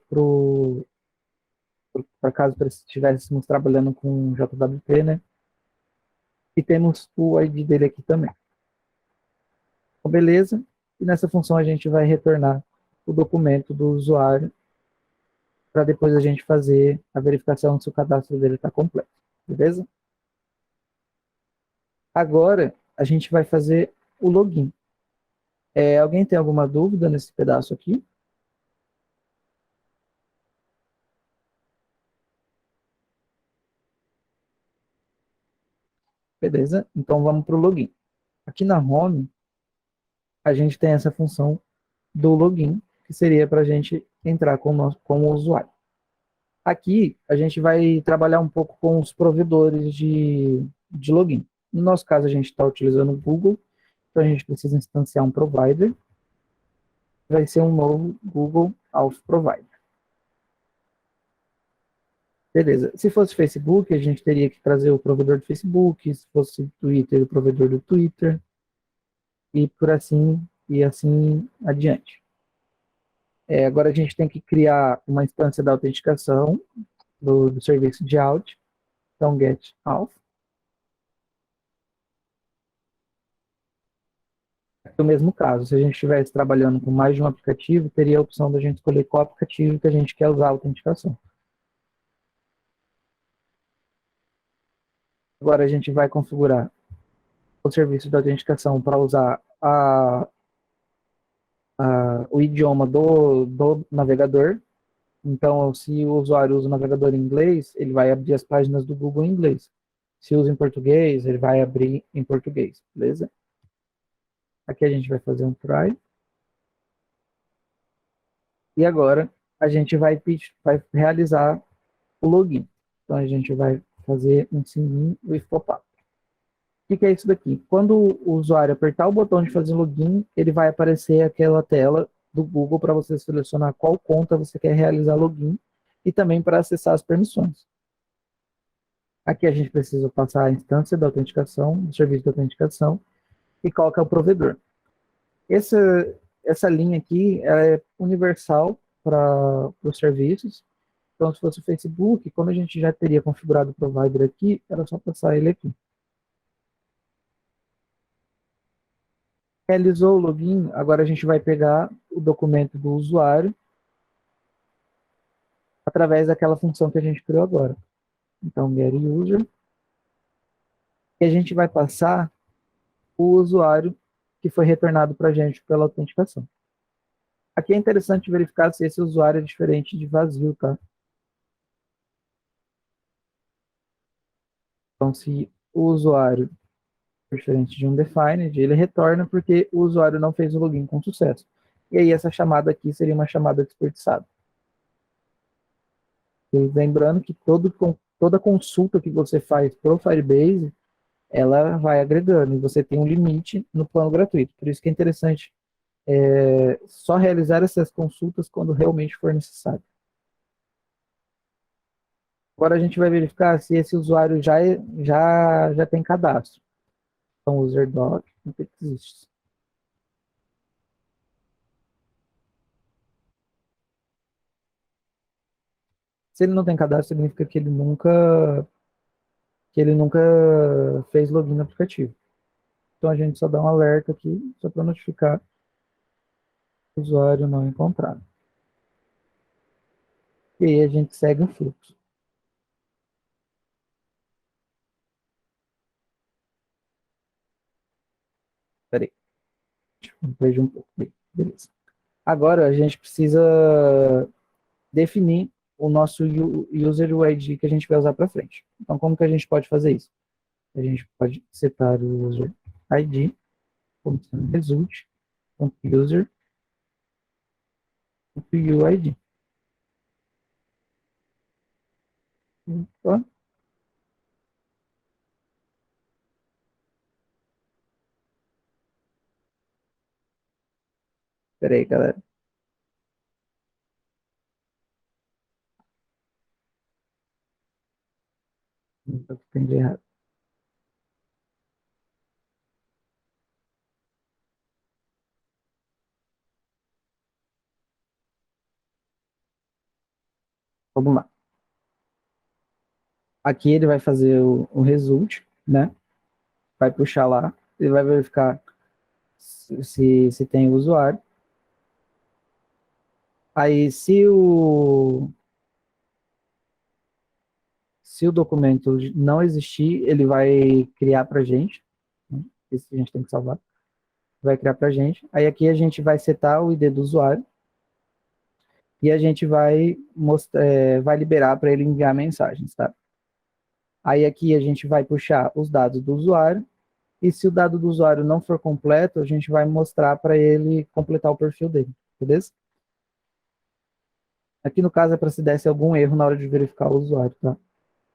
para caso estivéssemos trabalhando com JWT, né? E temos o ID dele aqui também. Então, beleza? E nessa função a gente vai retornar o documento do usuário para depois a gente fazer a verificação se o cadastro dele está completo. Beleza? Agora a gente vai fazer o login. Alguém tem alguma dúvida nesse pedaço aqui? Beleza? Então vamos para o login. Aqui na home, a gente tem essa função do login, que seria para a gente entrar com o usuário. Aqui, a gente vai trabalhar um pouco com os provedores de login. No nosso caso, a gente está utilizando o Google, então a gente precisa instanciar um provider. Vai ser um novo Google Auth Provider. Beleza. Se fosse Facebook, a gente teria que trazer o provedor do Facebook, se fosse Twitter, o provedor do Twitter, e assim adiante. Agora a gente tem que criar uma instância da autenticação do serviço de auth, então get auth. No mesmo caso, se a gente estivesse trabalhando com mais de um aplicativo, teria a opção da gente escolher qual aplicativo que a gente quer usar a autenticação. Agora a gente vai configurar o serviço de autenticação para usar o idioma do navegador. Então, se o usuário usa o navegador em inglês, ele vai abrir as páginas do Google em inglês. Se usa em português, ele vai abrir em português, beleza? Aqui a gente vai fazer um try. E agora a gente vai realizar o login. Então a gente vai fazer um sign with pop-up. O que é isso daqui? Quando o usuário apertar o botão de fazer login, ele vai aparecer aquela tela do Google para você selecionar qual conta você quer realizar login e também para acessar as permissões. Aqui a gente precisa passar a instância da autenticação, do serviço de autenticação e qual que é o provedor. Essa linha aqui é universal para os serviços. Então, se fosse o Facebook, quando a gente já teria configurado o provider aqui, era só passar ele aqui. Realizou o login, agora a gente vai pegar o documento do usuário através daquela função que a gente criou agora. Então, get user. E a gente vai passar o usuário que foi retornado para a gente pela autenticação. Aqui é interessante verificar se esse usuário é diferente de vazio, tá? Então, se o usuário diferente de um defined, ele retorna porque o usuário não fez o login com sucesso. E aí essa chamada aqui seria uma chamada desperdiçada. E lembrando que toda consulta que você faz para o Firebase, ela vai agregando, e você tem um limite no plano gratuito. Por isso que é interessante só realizar essas consultas quando realmente for necessário. Agora a gente vai verificar se esse usuário já tem cadastro. Então, user doc, não existe. Se ele não tem cadastro, significa que ele nunca fez login no aplicativo. Então a gente só dá um alerta aqui, só para notificar o usuário não encontrado. E aí a gente segue o fluxo. Peraí, veja um pouco. Beleza. Agora a gente precisa definir o nosso user ID que a gente vai usar para frente. Então, como que a gente pode fazer isso? A gente pode setar o user ID como sendo result.user.uid. Então, peraí, galera. Não entendi errado. Vamos lá. Aqui ele vai fazer o result, né? Vai puxar lá, ele vai verificar se tem o usuário. Aí, se o documento não existir, ele vai criar para a gente. Né? Isso a gente tem que salvar. Vai criar para a gente. Aí aqui a gente vai setar o ID do usuário e a gente vai liberar para ele enviar mensagens, tá? Aí aqui a gente vai puxar os dados do usuário e se o dado do usuário não for completo, a gente vai mostrar para ele completar o perfil dele, beleza? Aqui no caso é para se desse algum erro na hora de verificar o usuário, tá?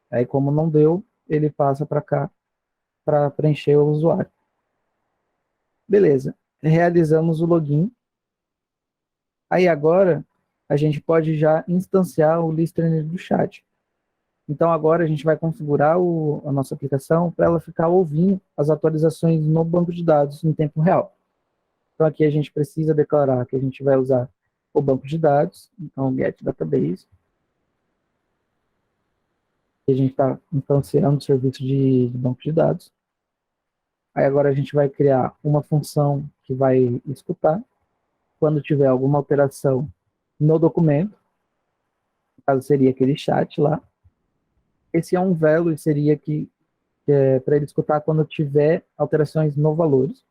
Aí como não deu, ele passa para cá para preencher o usuário. Beleza, realizamos o login. Aí agora a gente pode já instanciar o listener do chat. Então agora a gente vai configurar a nossa aplicação para ela ficar ouvindo as atualizações no banco de dados em tempo real. Então aqui a gente precisa declarar que a gente vai usar o banco de dados, então get database. E a gente está instanciando o serviço de banco de dados. Aí agora a gente vai criar uma função que vai escutar quando tiver alguma alteração no documento, no caso seria aquele chat lá. Esse é um value, seria que é para ele escutar quando tiver alterações no valores.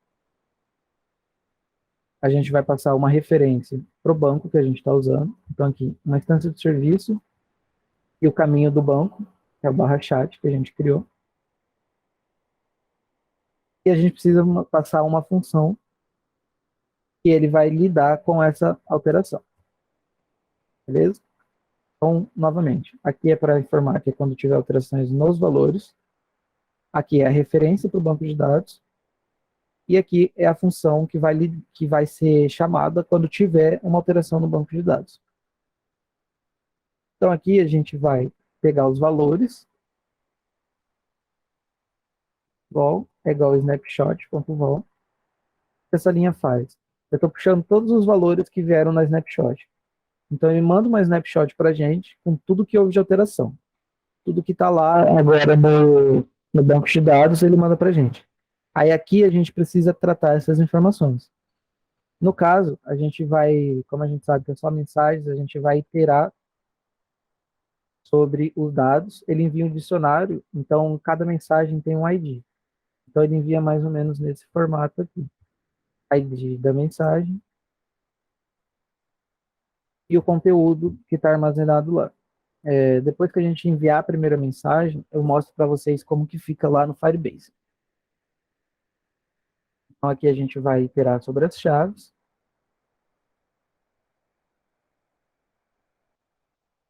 A gente vai passar uma referência para o banco que a gente está usando. Então aqui, uma instância de serviço e o caminho do banco, que é o barra chat que a gente criou. E a gente precisa passar uma função que ele vai lidar com essa alteração. Beleza? Então, novamente, aqui é para informar que quando tiver alterações nos valores, aqui é a referência para o banco de dados, e aqui é a função que vai ser chamada quando tiver uma alteração no banco de dados. Então, aqui a gente vai pegar os valores, vol é igual a snapshot.vol. Essa linha faz? Eu estou puxando todos os valores que vieram na snapshot. Então, ele manda uma snapshot para a gente com tudo que houve de alteração. Tudo que está lá agora no banco de dados, ele manda para a gente. Aí aqui a gente precisa tratar essas informações. No caso, a gente vai, como a gente sabe que é só mensagens, a gente vai iterar sobre os dados. Ele envia um dicionário, então cada mensagem tem um ID. Então ele envia mais ou menos nesse formato aqui. ID da mensagem e o conteúdo que está armazenado lá. Depois que a gente enviar a primeira mensagem, eu mostro para vocês como que fica lá no Firebase. Então, aqui a gente vai iterar sobre as chaves.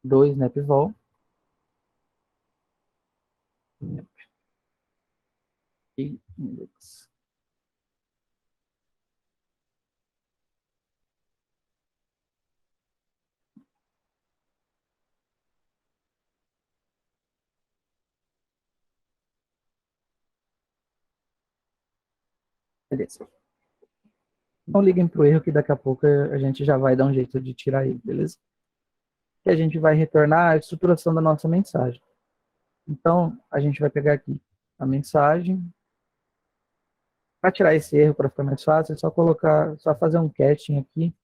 2 NapVol. E index. Beleza. Não liguem pro erro que daqui a pouco a gente já vai dar um jeito de tirar ele, beleza? E a gente vai retornar a estruturação da nossa mensagem. Então, a gente vai pegar aqui a mensagem. Para tirar esse erro, para ficar mais fácil, é só fazer um catching aqui,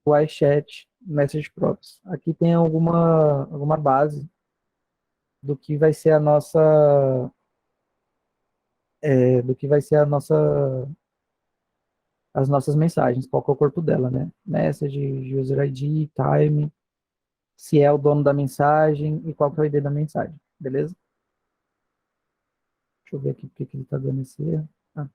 o iChat Message Props. Aqui tem alguma base do que vai ser a nossa, do que vai ser as nossas mensagens, qual que é o corpo dela, né? Message, User ID, Time, se é o dono da mensagem e qual que é o ID da mensagem, beleza? Deixa eu ver aqui porque que ele está dando esse erro. Ah.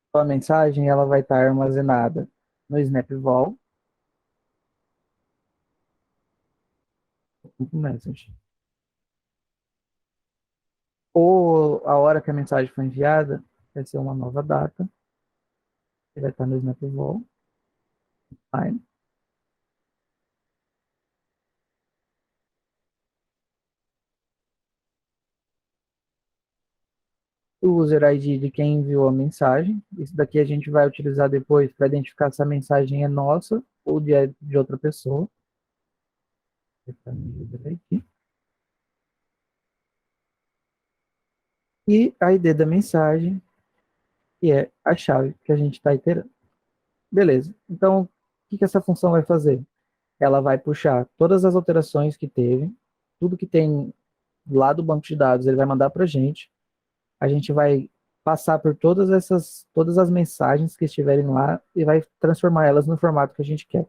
Então, a mensagem ela vai estar armazenada no SnapVol, no Message. Ou a hora que a mensagem foi enviada vai ser uma nova data, que vai estar no SnapVol, time. O user ID de quem enviou a mensagem. Isso daqui a gente vai utilizar depois para identificar se a mensagem é nossa ou de outra pessoa. E a ID da mensagem, que é a chave que a gente está iterando. Beleza. Então, o que essa função vai fazer? Ela vai puxar todas as alterações que teve, tudo que tem lá do banco de dados, ele vai mandar para a gente. A gente vai passar por todas as mensagens que estiverem lá e vai transformar elas no formato que a gente quer.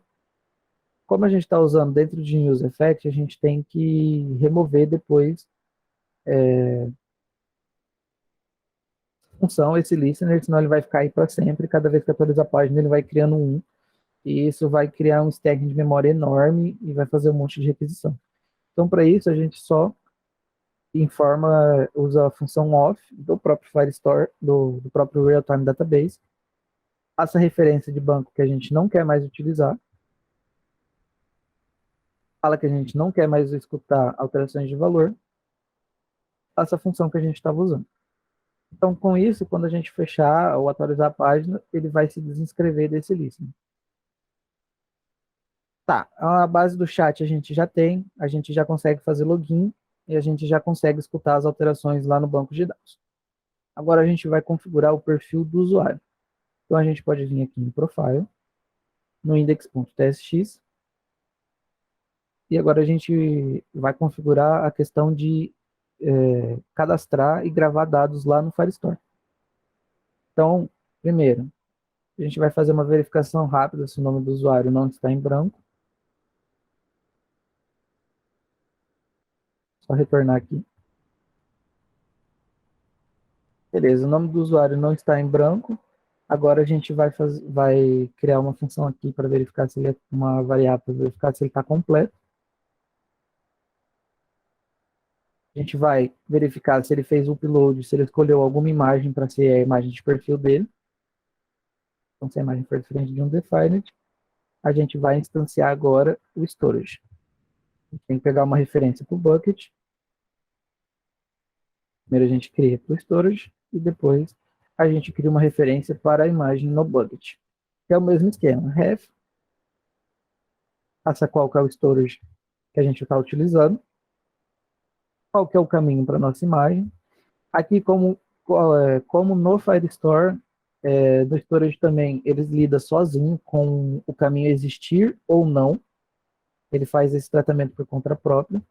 Como a gente está usando dentro de News Effect, a gente tem que remover depois função, esse listener, senão ele vai ficar aí para sempre. Cada vez que atualiza a página, ele vai criando um. E isso vai criar um stack de memória enorme e vai fazer um monte de requisição. Então, para isso, a gente só usa a função off do próprio Firestore, do próprio Real-Time Database, passa a referência de banco que a gente não quer mais utilizar, fala que a gente não quer mais escutar alterações de valor, passa a função que a gente estava usando. Então, com isso, quando a gente fechar ou atualizar a página, ele vai se desinscrever desse listener. Tá, a base do chat a gente já tem, a gente já consegue fazer login e a gente já consegue escutar as alterações lá no banco de dados. Agora a gente vai configurar o perfil do usuário. Então a gente pode vir aqui em Profile, no index.tsx, e agora a gente vai configurar a questão de cadastrar e gravar dados lá no Firestore. Então, primeiro, a gente vai fazer uma verificação rápida se o nome do usuário não está em branco. Só retornar aqui. Beleza, o nome do usuário não está em branco. Agora a gente vai criar uma função aqui para verificar se ele é uma variável para verificar se ele está completo. A gente vai verificar se ele fez o upload, se ele escolheu alguma imagem para ser a imagem de perfil dele. Então, se a imagem for diferente de um defined, a gente vai instanciar agora o storage. A gente tem que pegar uma referência para o bucket. Primeiro a gente cria para o storage e depois a gente cria uma referência para a imagem no bucket. Que é o mesmo esquema. Ref, passa qual que é o storage que a gente está utilizando, qual que é o caminho para a nossa imagem. Aqui, como no Firestore, no storage também, eles lidam sozinho com o caminho existir ou não. Ele faz esse tratamento por conta própria.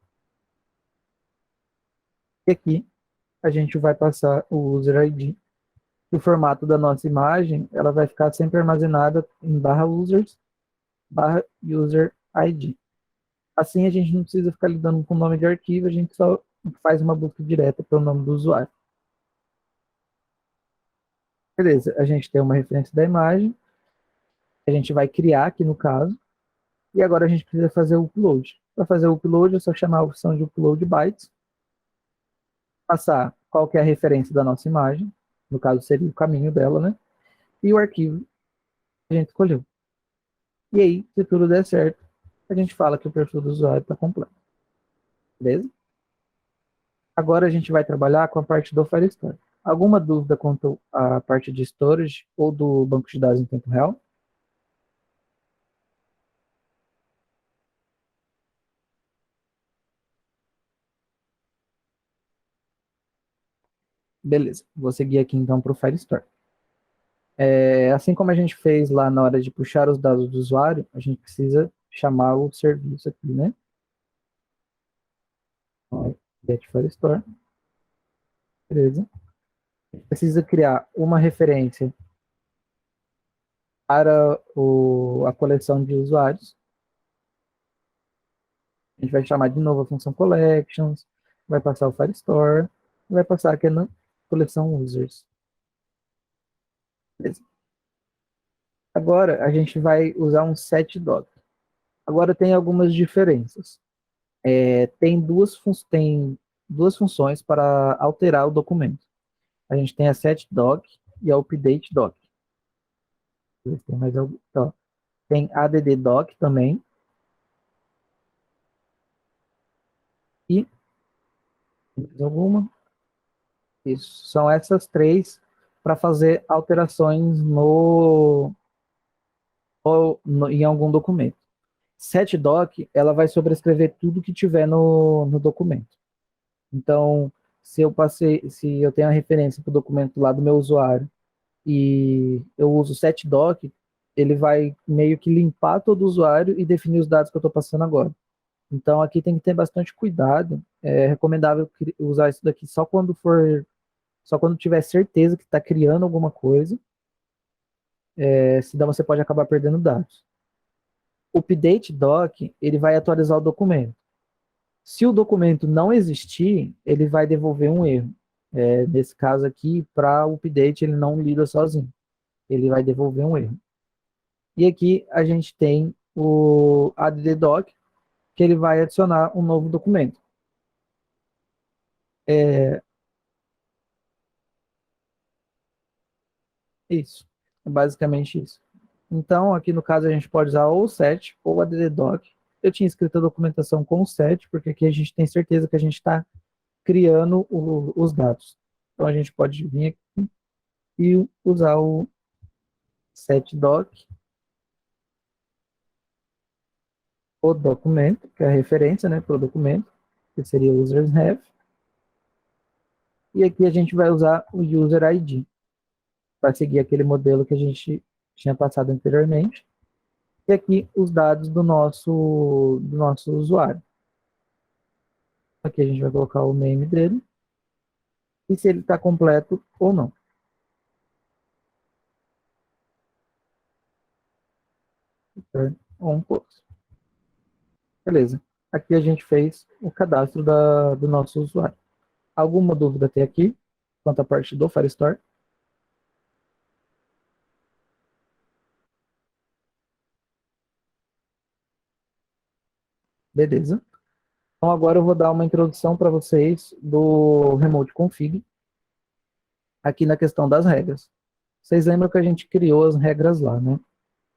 E aqui, a gente vai passar o user ID. O formato da nossa imagem, ela vai ficar sempre armazenada em /users/user ID. Assim a gente não precisa ficar lidando com o nome de arquivo, a gente só faz uma busca direta pelo nome do usuário. Beleza, a gente tem uma referência da imagem, a gente vai criar aqui no caso, e agora a gente precisa fazer o upload. Para fazer o upload, é só chamar a opção de upload bytes, passar qual que é a referência da nossa imagem, no caso seria o caminho dela, né? E o arquivo que a gente escolheu. E aí, se tudo der certo, a gente fala que o perfil do usuário está completo. Beleza? Agora a gente vai trabalhar com a parte do Firestore. Alguma dúvida quanto à parte de storage ou do banco de dados em tempo real? Beleza, vou seguir aqui então para o Firestore. Assim como a gente fez lá na hora de puxar os dados do usuário, a gente precisa chamar o serviço aqui, né? Ó, Get Firestore, beleza. Precisa criar uma referência para a coleção de usuários. A gente vai chamar de novo a função collections, vai passar o Firestore, vai passar aqui na coleção users. Beleza. Agora a gente vai usar um setDoc. Agora tem algumas diferenças. Tem duas funções para alterar o documento. A gente tem a setDoc e a updateDoc. Tem mais algum? Ó, tem addDoc também. E mais alguma? Isso. São essas três para fazer alterações em algum documento. Setdoc, ela vai sobrescrever tudo que tiver no documento. Então, se eu tenho a referência para o documento lá do meu usuário e eu uso setdoc, ele vai meio que limpar todo o usuário e definir os dados que eu estou passando agora. Então, aqui tem que ter bastante cuidado. É recomendável usar isso daqui só quando tiver certeza que está criando alguma coisa, senão você pode acabar perdendo dados. O update doc, ele vai atualizar o documento. Se o documento não existir, ele vai devolver um erro. Nesse caso aqui, para o update, ele não lida sozinho. Ele vai devolver um erro. E aqui a gente tem o addDoc, que ele vai adicionar um novo documento. Isso. É basicamente isso. Então, aqui no caso, a gente pode usar ou o set ou o addDoc. Eu tinha escrito a documentação com o set, porque aqui a gente tem certeza que a gente está criando os dados. Então, a gente pode vir aqui e usar o setDoc, o documento, que é a referência, né, para o documento, que seria o users have. E aqui a gente vai usar o user ID, para seguir aquele modelo que a gente tinha passado anteriormente. E aqui os dados do nosso usuário. Aqui a gente vai colocar o name dele e se ele está completo ou não. Return on post. Beleza. Aqui a gente fez o cadastro do nosso usuário. Alguma dúvida até aqui quanto à parte do Firestore? Beleza. Então agora eu vou dar uma introdução para vocês do Remote Config, aqui na questão das regras. Vocês lembram que a gente criou as regras lá, né?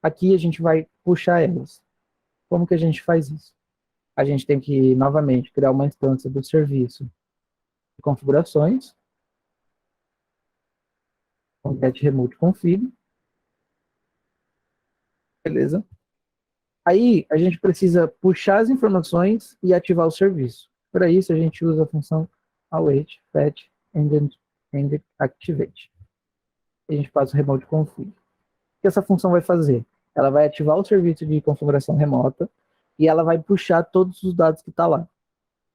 Aqui a gente vai puxar elas. Como que a gente faz isso? A gente tem que, novamente, criar uma instância do serviço de configurações, com get remote config, beleza? Aí a gente precisa puxar as informações e ativar o serviço. Para isso a gente usa a função await, fetch, and activate. A gente faz o remote config. O que essa função vai fazer? Ela vai ativar o serviço de configuração remota e ela vai puxar todos os dados que estão lá.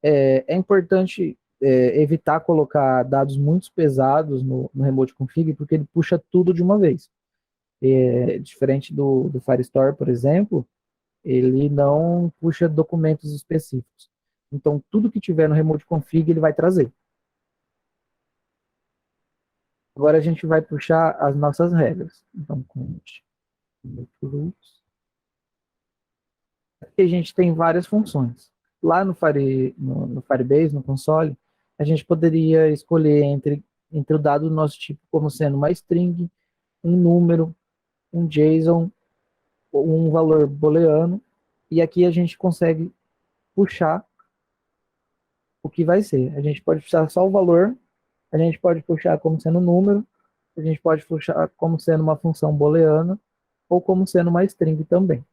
É importante evitar colocar dados muito pesados no remote config, porque ele puxa tudo de uma vez. Diferente do Firestore, por exemplo, ele não puxa documentos específicos. Então, tudo que tiver no remote config, ele vai trazer. Agora a gente vai puxar as nossas regras. Então, rules. Aqui a gente tem várias funções. Lá no Firebase, no console, a gente poderia escolher entre o dado do nosso tipo como sendo uma string, um número, um JSON, ou um valor booleano. E aqui a gente consegue puxar o que vai ser. A gente pode puxar só o valor, a gente pode puxar como sendo um número, a gente pode puxar como sendo uma função booleana ou como sendo uma string também.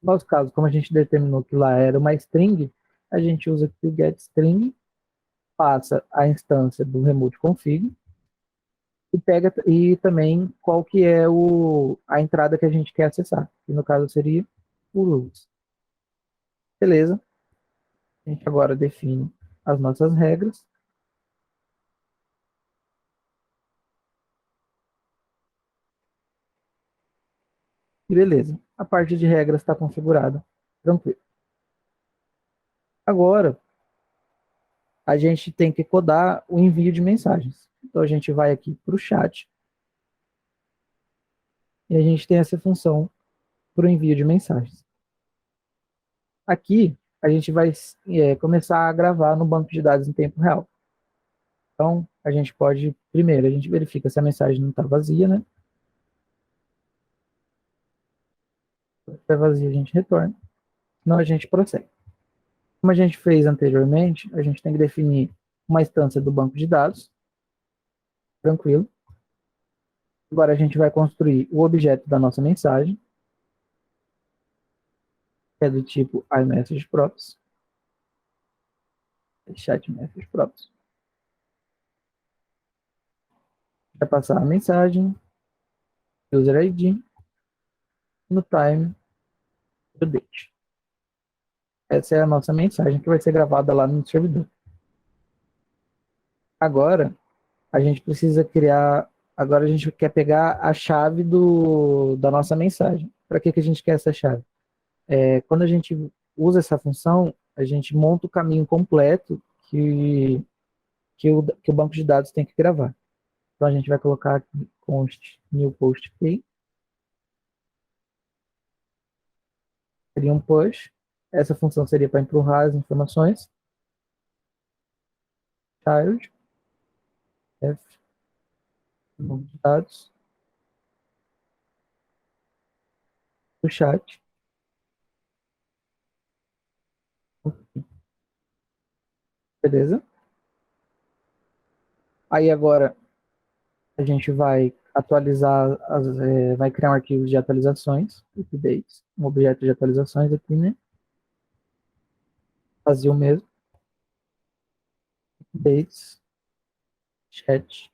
No nosso caso, como a gente determinou que lá era uma string, a gente usa aqui o getString, passa a instância do remote config e pega e também qual que é a entrada que a gente quer acessar, que no caso seria o root. Beleza? A gente agora define as nossas regras. E beleza. A parte de regras está configurada. Tranquilo. Agora, a gente tem que codar o envio de mensagens. Então, a gente vai aqui para o chat e a gente tem essa função para o envio de mensagens. Aqui, a gente vai começar a gravar no banco de dados em tempo real. Então, a gente pode, primeiro, a gente verifica se a mensagem não está vazia, né? Se estiver vazia, a gente retorna. Senão, a gente prossegue. Como a gente fez anteriormente, a gente tem que definir uma instância do banco de dados. Tranquilo. Agora a gente vai construir o objeto da nossa mensagem, que é do tipo iMessageProps, chat message props. Vai passar a mensagem, user ID, no time, to date. Essa é a nossa mensagem que vai ser gravada lá no servidor. Agora, a gente precisa criar. Agora a gente quer pegar a chave da nossa mensagem. Para que a gente quer essa chave? Quando a gente usa essa função, a gente monta o caminho completo que o banco de dados tem que gravar. Então a gente vai colocar aqui const new post key, seria um push. Essa função seria para empurrar as informações. Child, f, banco de dados, o chat. Beleza? Aí agora a gente vai atualizar, vai criar um arquivo de atualizações, updates, um objeto de atualizações aqui, né? Fazer o mesmo. Updates, chat.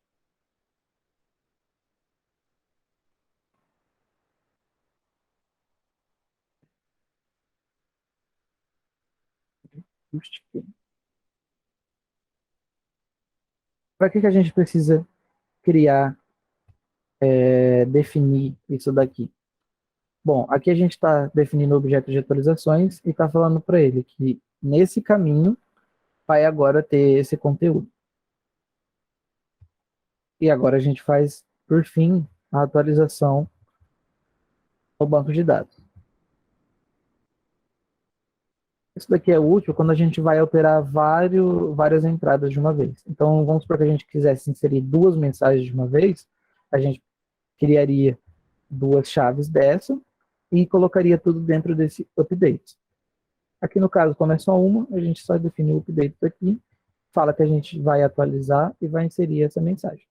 Para que a gente precisa criar, definir isso daqui? Bom, aqui a gente está definindo o objeto de atualizações e está falando para ele que nesse caminho vai agora ter esse conteúdo. E agora a gente faz, por fim, a atualização ao banco de dados. Isso daqui é útil quando a gente vai alterar várias entradas de uma vez. Então, vamos supor que a gente quisesse inserir duas mensagens de uma vez, a gente criaria duas chaves dessa e colocaria tudo dentro desse update. Aqui no caso, como é só uma, a gente só define o update aqui, fala que a gente vai atualizar e vai inserir essa mensagem.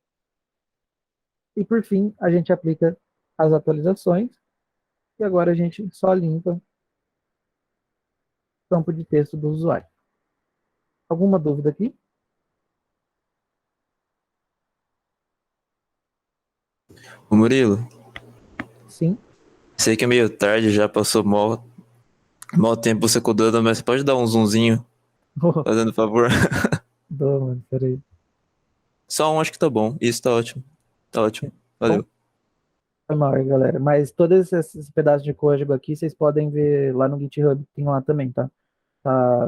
E por fim, a gente aplica as atualizações e agora a gente só limpa o campo de texto do usuário. Alguma dúvida aqui? Ô Murilo, Sim. sei que é meio tarde, já passou mal tempo você codando, mas pode dar um zoomzinho, fazendo favor? Dou, mano, peraí. Só um, acho que tá bom. Isso tá ótimo. Tá ótimo. Bom, Valeu. Foi mal, aí, galera. Mas todos esses pedaços de código aqui, vocês podem ver lá no GitHub, tem lá também, tá?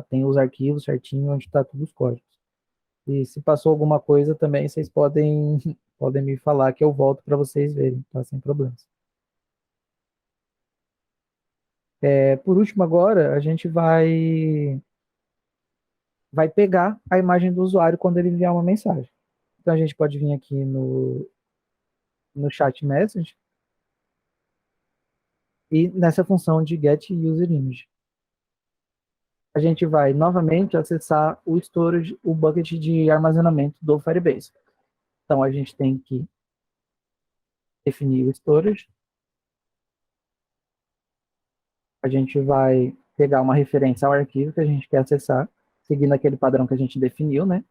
Tem os arquivos certinho, onde tá todos os códigos. E se passou alguma coisa também, vocês podem, podem me falar que eu volto para vocês verem, tá? Sem problemas. Por último, agora, a gente vai pegar a imagem do usuário quando ele enviar uma mensagem. Então, a gente pode vir aqui no chat message e nessa função de get user image. A gente vai novamente acessar o storage, o bucket de armazenamento do Firebase. Então, a gente tem que definir o storage. A gente vai pegar uma referência ao arquivo que a gente quer acessar, seguindo aquele padrão que a gente definiu, né?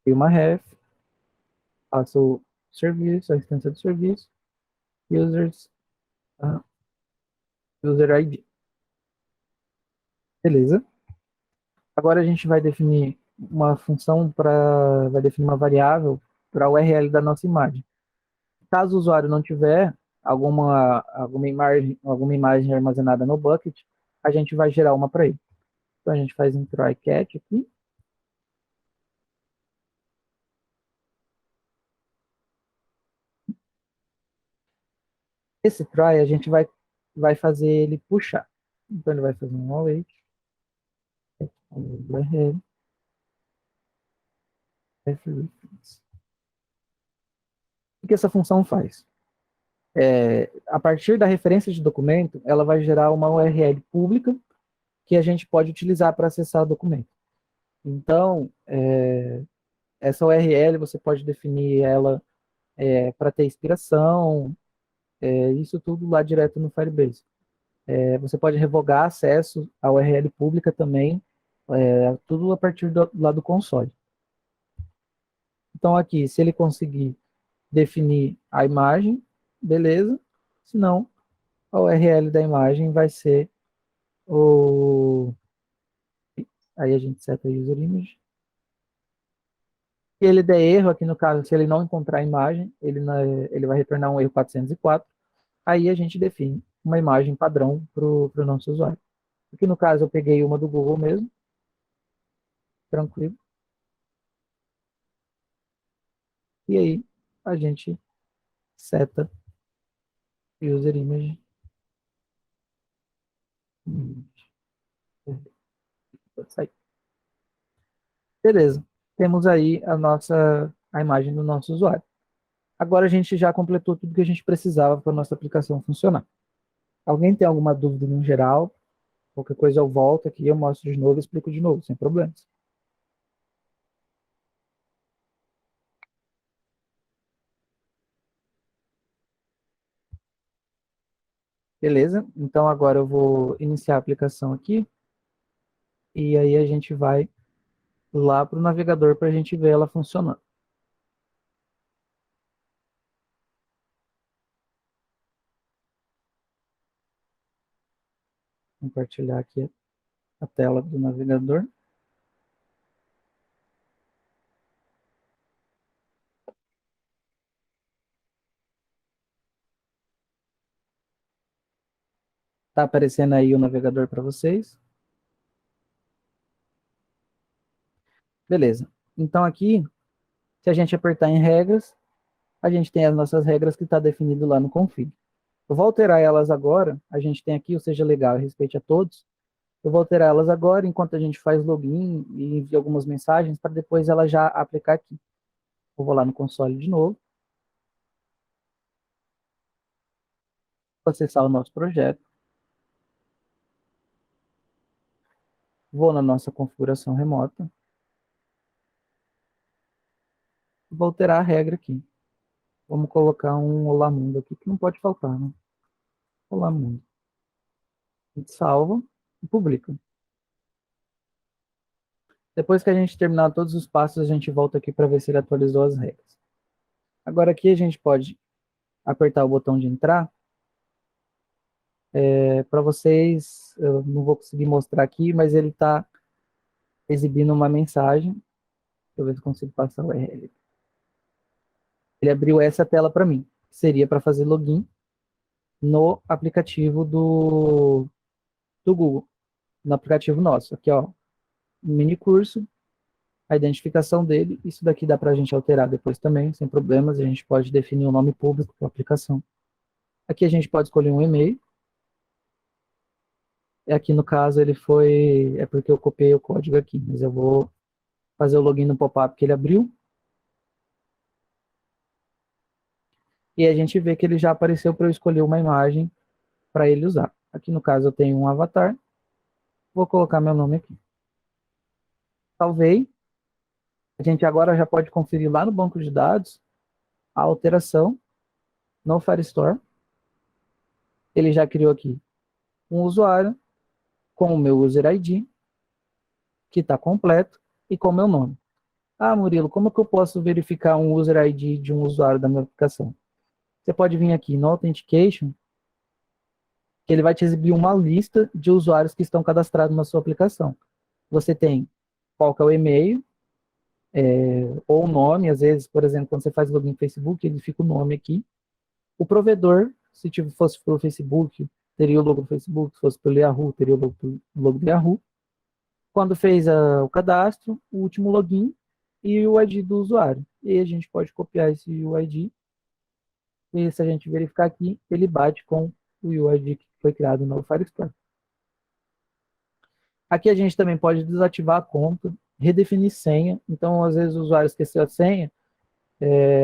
E uma ref, faço o serviço, a instância do serviço, users, uh, user ID. Beleza. Agora a gente vai definir uma função vai definir uma variável para o URL da nossa imagem. Caso o usuário não tiver alguma imagem armazenada no bucket, a gente vai gerar uma para ele. Então a gente faz um try catch aqui. Esse try a gente vai fazer ele puxar. Então ele vai fazer um await, URL, reference. O que essa função faz? A partir da referência de documento, ela vai gerar uma URL pública que a gente pode utilizar para acessar o documento. Então, essa URL você pode definir ela para ter inspiração, isso tudo lá direto no Firebase. Você pode revogar acesso à URL pública também, tudo a partir lá do console. Então aqui, se ele conseguir definir a imagem, beleza. Se não, a URL da imagem vai ser o... Aí a gente seta user image. Se ele der erro, aqui no caso, se ele não encontrar a imagem, ele vai retornar um erro 404. Aí a gente define uma imagem padrão para o nosso usuário. Aqui no caso eu peguei uma do Google mesmo, tranquilo. E aí a gente seta user image. Beleza. Temos aí a imagem do nosso usuário. Agora a gente já completou tudo que a gente precisava para a nossa aplicação funcionar. Alguém tem alguma dúvida no geral? Qualquer coisa eu volto aqui, eu mostro de novo e explico de novo, sem problemas. Beleza? Então agora eu vou iniciar a aplicação aqui. E aí a gente vai lá para o navegador para a gente ver ela funcionando. Compartilhar aqui a tela do navegador. Tá aparecendo aí o navegador para vocês. Beleza. Então aqui, se a gente apertar em regras, a gente tem as nossas regras que está definido lá no config. Eu vou alterar elas agora. A gente tem aqui o Seja Legal e Respeite a Todos. Eu vou alterar elas agora, enquanto a gente faz login e envia algumas mensagens, para depois ela já aplicar aqui. Eu vou lá no console de novo. Vou acessar o nosso projeto. Vou na nossa configuração remota. Vou alterar a regra aqui. Vamos colocar um Olá Mundo aqui, que não pode faltar, né? Olá Mundo. A gente salva e publica. Depois que a gente terminar todos os passos, a gente volta aqui para ver se ele atualizou as regras. Agora aqui a gente pode apertar o botão de entrar. Para vocês, eu não vou conseguir mostrar aqui, mas ele está exibindo uma mensagem eu ver se consigo passar o URL. Ele abriu essa tela para mim. Seria para fazer login no aplicativo do Google, no aplicativo nosso. Aqui, ó, mini curso, a identificação dele. Isso daqui dá para a gente alterar depois também, sem problemas. A gente pode definir um nome público para a aplicação. Aqui a gente pode escolher um e-mail. Aqui no caso ele foi, é porque eu copiei o código aqui, mas eu vou fazer o login no pop-up que ele abriu. E a gente vê que ele já apareceu para eu escolher uma imagem para ele usar. Aqui no caso eu tenho um avatar. Vou colocar meu nome aqui. Salvei. A gente agora já pode conferir lá no banco de dados a alteração no Firestore. Ele já criou aqui um usuário com o meu user ID, que está completo, e com o meu nome. Ah, Murilo, como que eu posso verificar um user ID de um usuário da minha aplicação? Você pode vir aqui no Authentication, que ele vai te exibir uma lista de usuários que estão cadastrados na sua aplicação. Você tem qual que é o e-mail, ou o nome, às vezes, por exemplo, quando você faz login no Facebook, ele fica o nome aqui. O provedor, se fosse pelo Facebook, teria o logo do Facebook, se fosse pelo Yahoo, teria o logo do Yahoo. Quando fez o cadastro, o último login e o ID do usuário. E a gente pode copiar esse UID. E se a gente verificar aqui, ele bate com o UID que foi criado no Firestore. Aqui a gente também pode desativar a conta, redefinir senha. Então, às vezes, o usuário esqueceu a senha,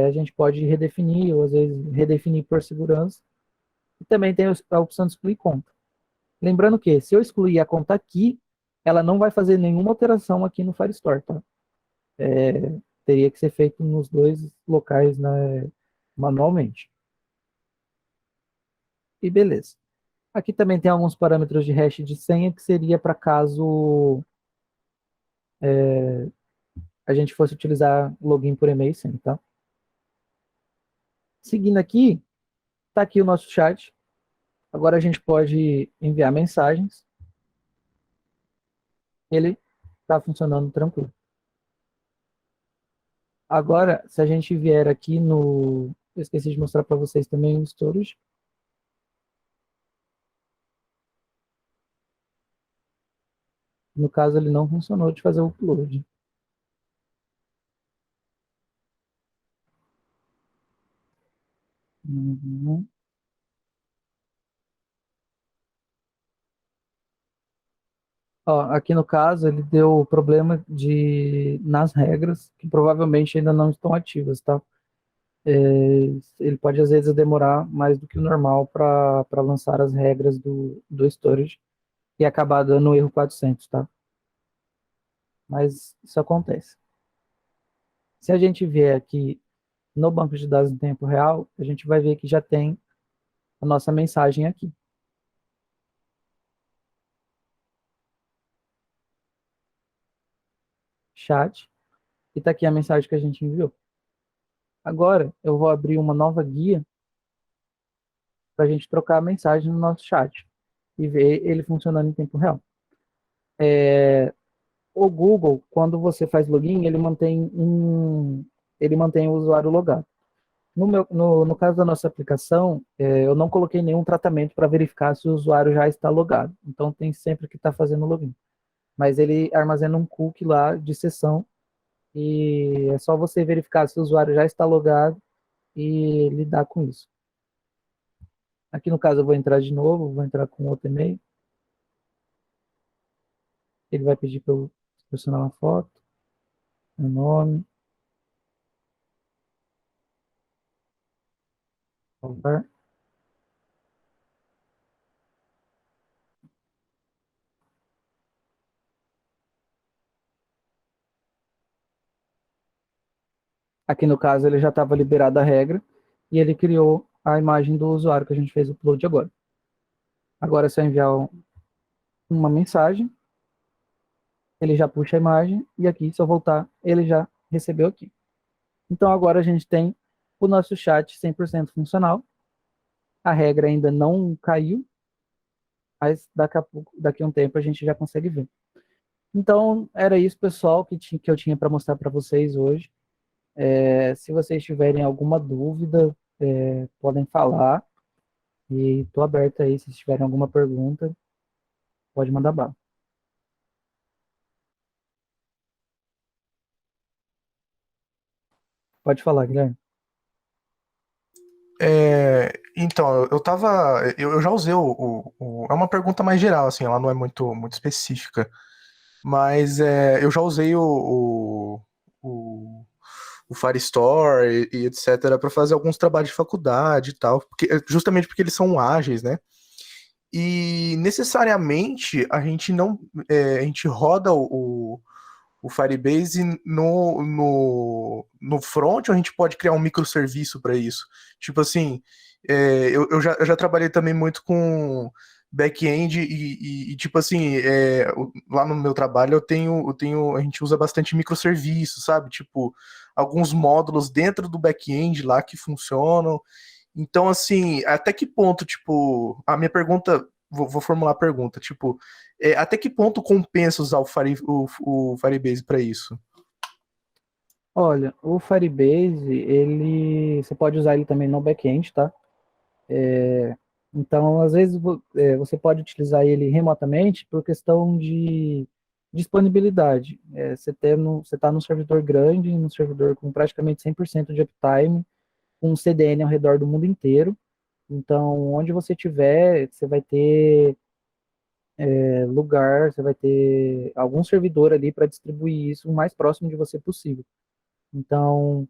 a gente pode redefinir, ou às vezes redefinir por segurança. E também tem a opção de excluir conta. Lembrando que, se eu excluir a conta aqui, ela não vai fazer nenhuma alteração aqui no Firestore, tá? Teria que ser feito nos dois locais, né, manualmente. E beleza. Aqui também tem alguns parâmetros de hash de senha, que seria para caso a gente fosse utilizar login por e-mail sem, tá? Seguindo aqui, tá aqui o nosso chat. Agora a gente pode enviar mensagens. Ele está funcionando tranquilo. Agora, se a gente vier aqui no... Eu esqueci de mostrar para vocês também o storage. No caso, ele não funcionou de fazer o upload. Uhum. Ó, aqui no caso, ele deu problema nas regras, que provavelmente ainda não estão ativas, tá? Ele pode, às vezes, demorar mais do que o normal para lançar as regras do storage e acabar dando o erro 400, tá? Mas isso acontece. Se a gente vier aqui no banco de dados em tempo real, a gente vai ver que já tem a nossa mensagem aqui. Chat. E está aqui a mensagem que a gente enviou. Agora, eu vou abrir uma nova guia para a gente trocar a mensagem no nosso chat e ver ele funcionando em tempo real. O Google, quando você faz login, ele mantém o usuário logado. No caso da nossa aplicação, eu não coloquei nenhum tratamento para verificar se o usuário já está logado. Então, tem sempre que estar fazendo login. Mas ele armazena um cookie lá de sessão e é só você verificar se o usuário já está logado e lidar com isso. Aqui no caso eu vou entrar de novo, vou entrar com outro e-mail. Ele vai pedir para eu selecionar uma foto, meu nome, salvar. Aqui no caso ele já estava liberado a regra e ele criou a imagem do usuário que a gente fez o upload agora. Agora se eu enviar uma mensagem, ele já puxa a imagem e aqui se eu voltar, ele já recebeu aqui. Então agora a gente tem o nosso chat 100% funcional. A regra ainda não caiu, mas daqui a um tempo a gente já consegue ver. Então, era isso, pessoal, que eu tinha para mostrar para vocês hoje. Se vocês tiverem alguma dúvida, podem falar. E estou aberto aí, se tiverem alguma pergunta, pode mandar bala. Pode falar, Guilherme. Então, eu tava. Eu já usei É uma pergunta mais geral, assim, ela não é muito específica. Mas eu já usei o, o Firestore e etc. para fazer alguns trabalhos de faculdade e tal. Justamente porque eles são ágeis, né? E necessariamente a gente não. A gente roda o Firebase no front, ou a gente pode criar um microserviço para isso. Tipo assim, eu já trabalhei também muito com back-end tipo assim, lá no meu trabalho a gente usa bastante microserviço, sabe? Tipo, alguns módulos dentro do back-end lá que funcionam. Então, assim, até que ponto, tipo, a minha pergunta, vou formular a pergunta, tipo, até que ponto compensa usar o Firebase para isso? Olha, o Firebase, você pode usar ele também no back-end, tá? Então, às vezes, você pode utilizar ele remotamente por questão de disponibilidade. Você está num servidor grande, num servidor com praticamente 100% de uptime, com um CDN ao redor do mundo inteiro. Então, onde você tiver, você vai ter lugar, você vai ter algum servidor ali para distribuir isso o mais próximo de você possível. Então,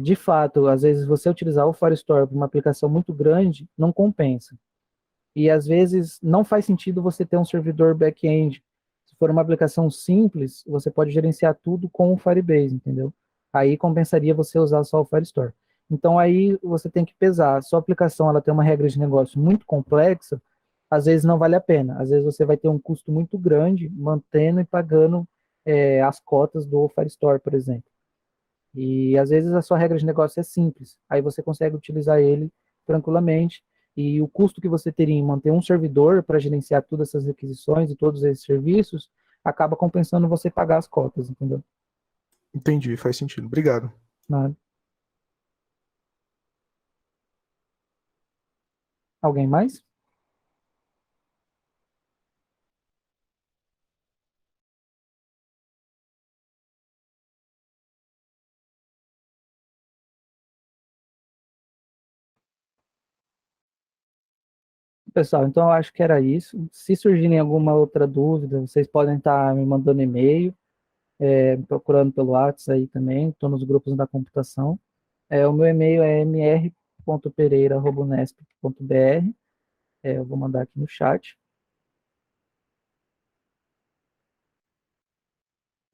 de fato, às vezes você utilizar o Firestore para uma aplicação muito grande não compensa. E às vezes não faz sentido você ter um servidor back-end. Se for uma aplicação simples, você pode gerenciar tudo com o Firebase, entendeu? Aí compensaria você usar só o Firestore. Então aí você tem que pesar. Sua aplicação ela tem uma regra de negócio muito complexa, às vezes não vale a pena. Às vezes você vai ter um custo muito grande mantendo e pagando as cotas do Firestore, por exemplo. E às vezes a sua regra de negócio é simples, aí você consegue utilizar ele tranquilamente. E o custo que você teria em manter um servidor para gerenciar todas essas requisições e todos esses serviços acaba compensando você pagar as cotas, entendeu? Entendi, faz sentido. Obrigado. Nada. Alguém mais? Pessoal, então eu acho que era isso. Se surgirem alguma outra dúvida, vocês podem estar me mandando e-mail, me procurando pelo WhatsApp aí também, estou nos grupos da computação. O meu e-mail é mr.pereira@unesp.br. Eu vou mandar aqui no chat.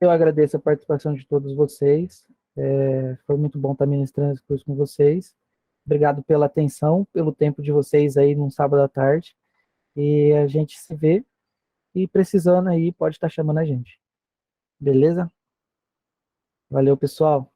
Eu agradeço a participação de todos vocês. Foi muito bom estar ministrando esse curso com vocês. Obrigado pela atenção, pelo tempo de vocês aí num sábado à tarde. E a gente se vê e precisando aí pode estar chamando a gente. Beleza? Valeu, pessoal.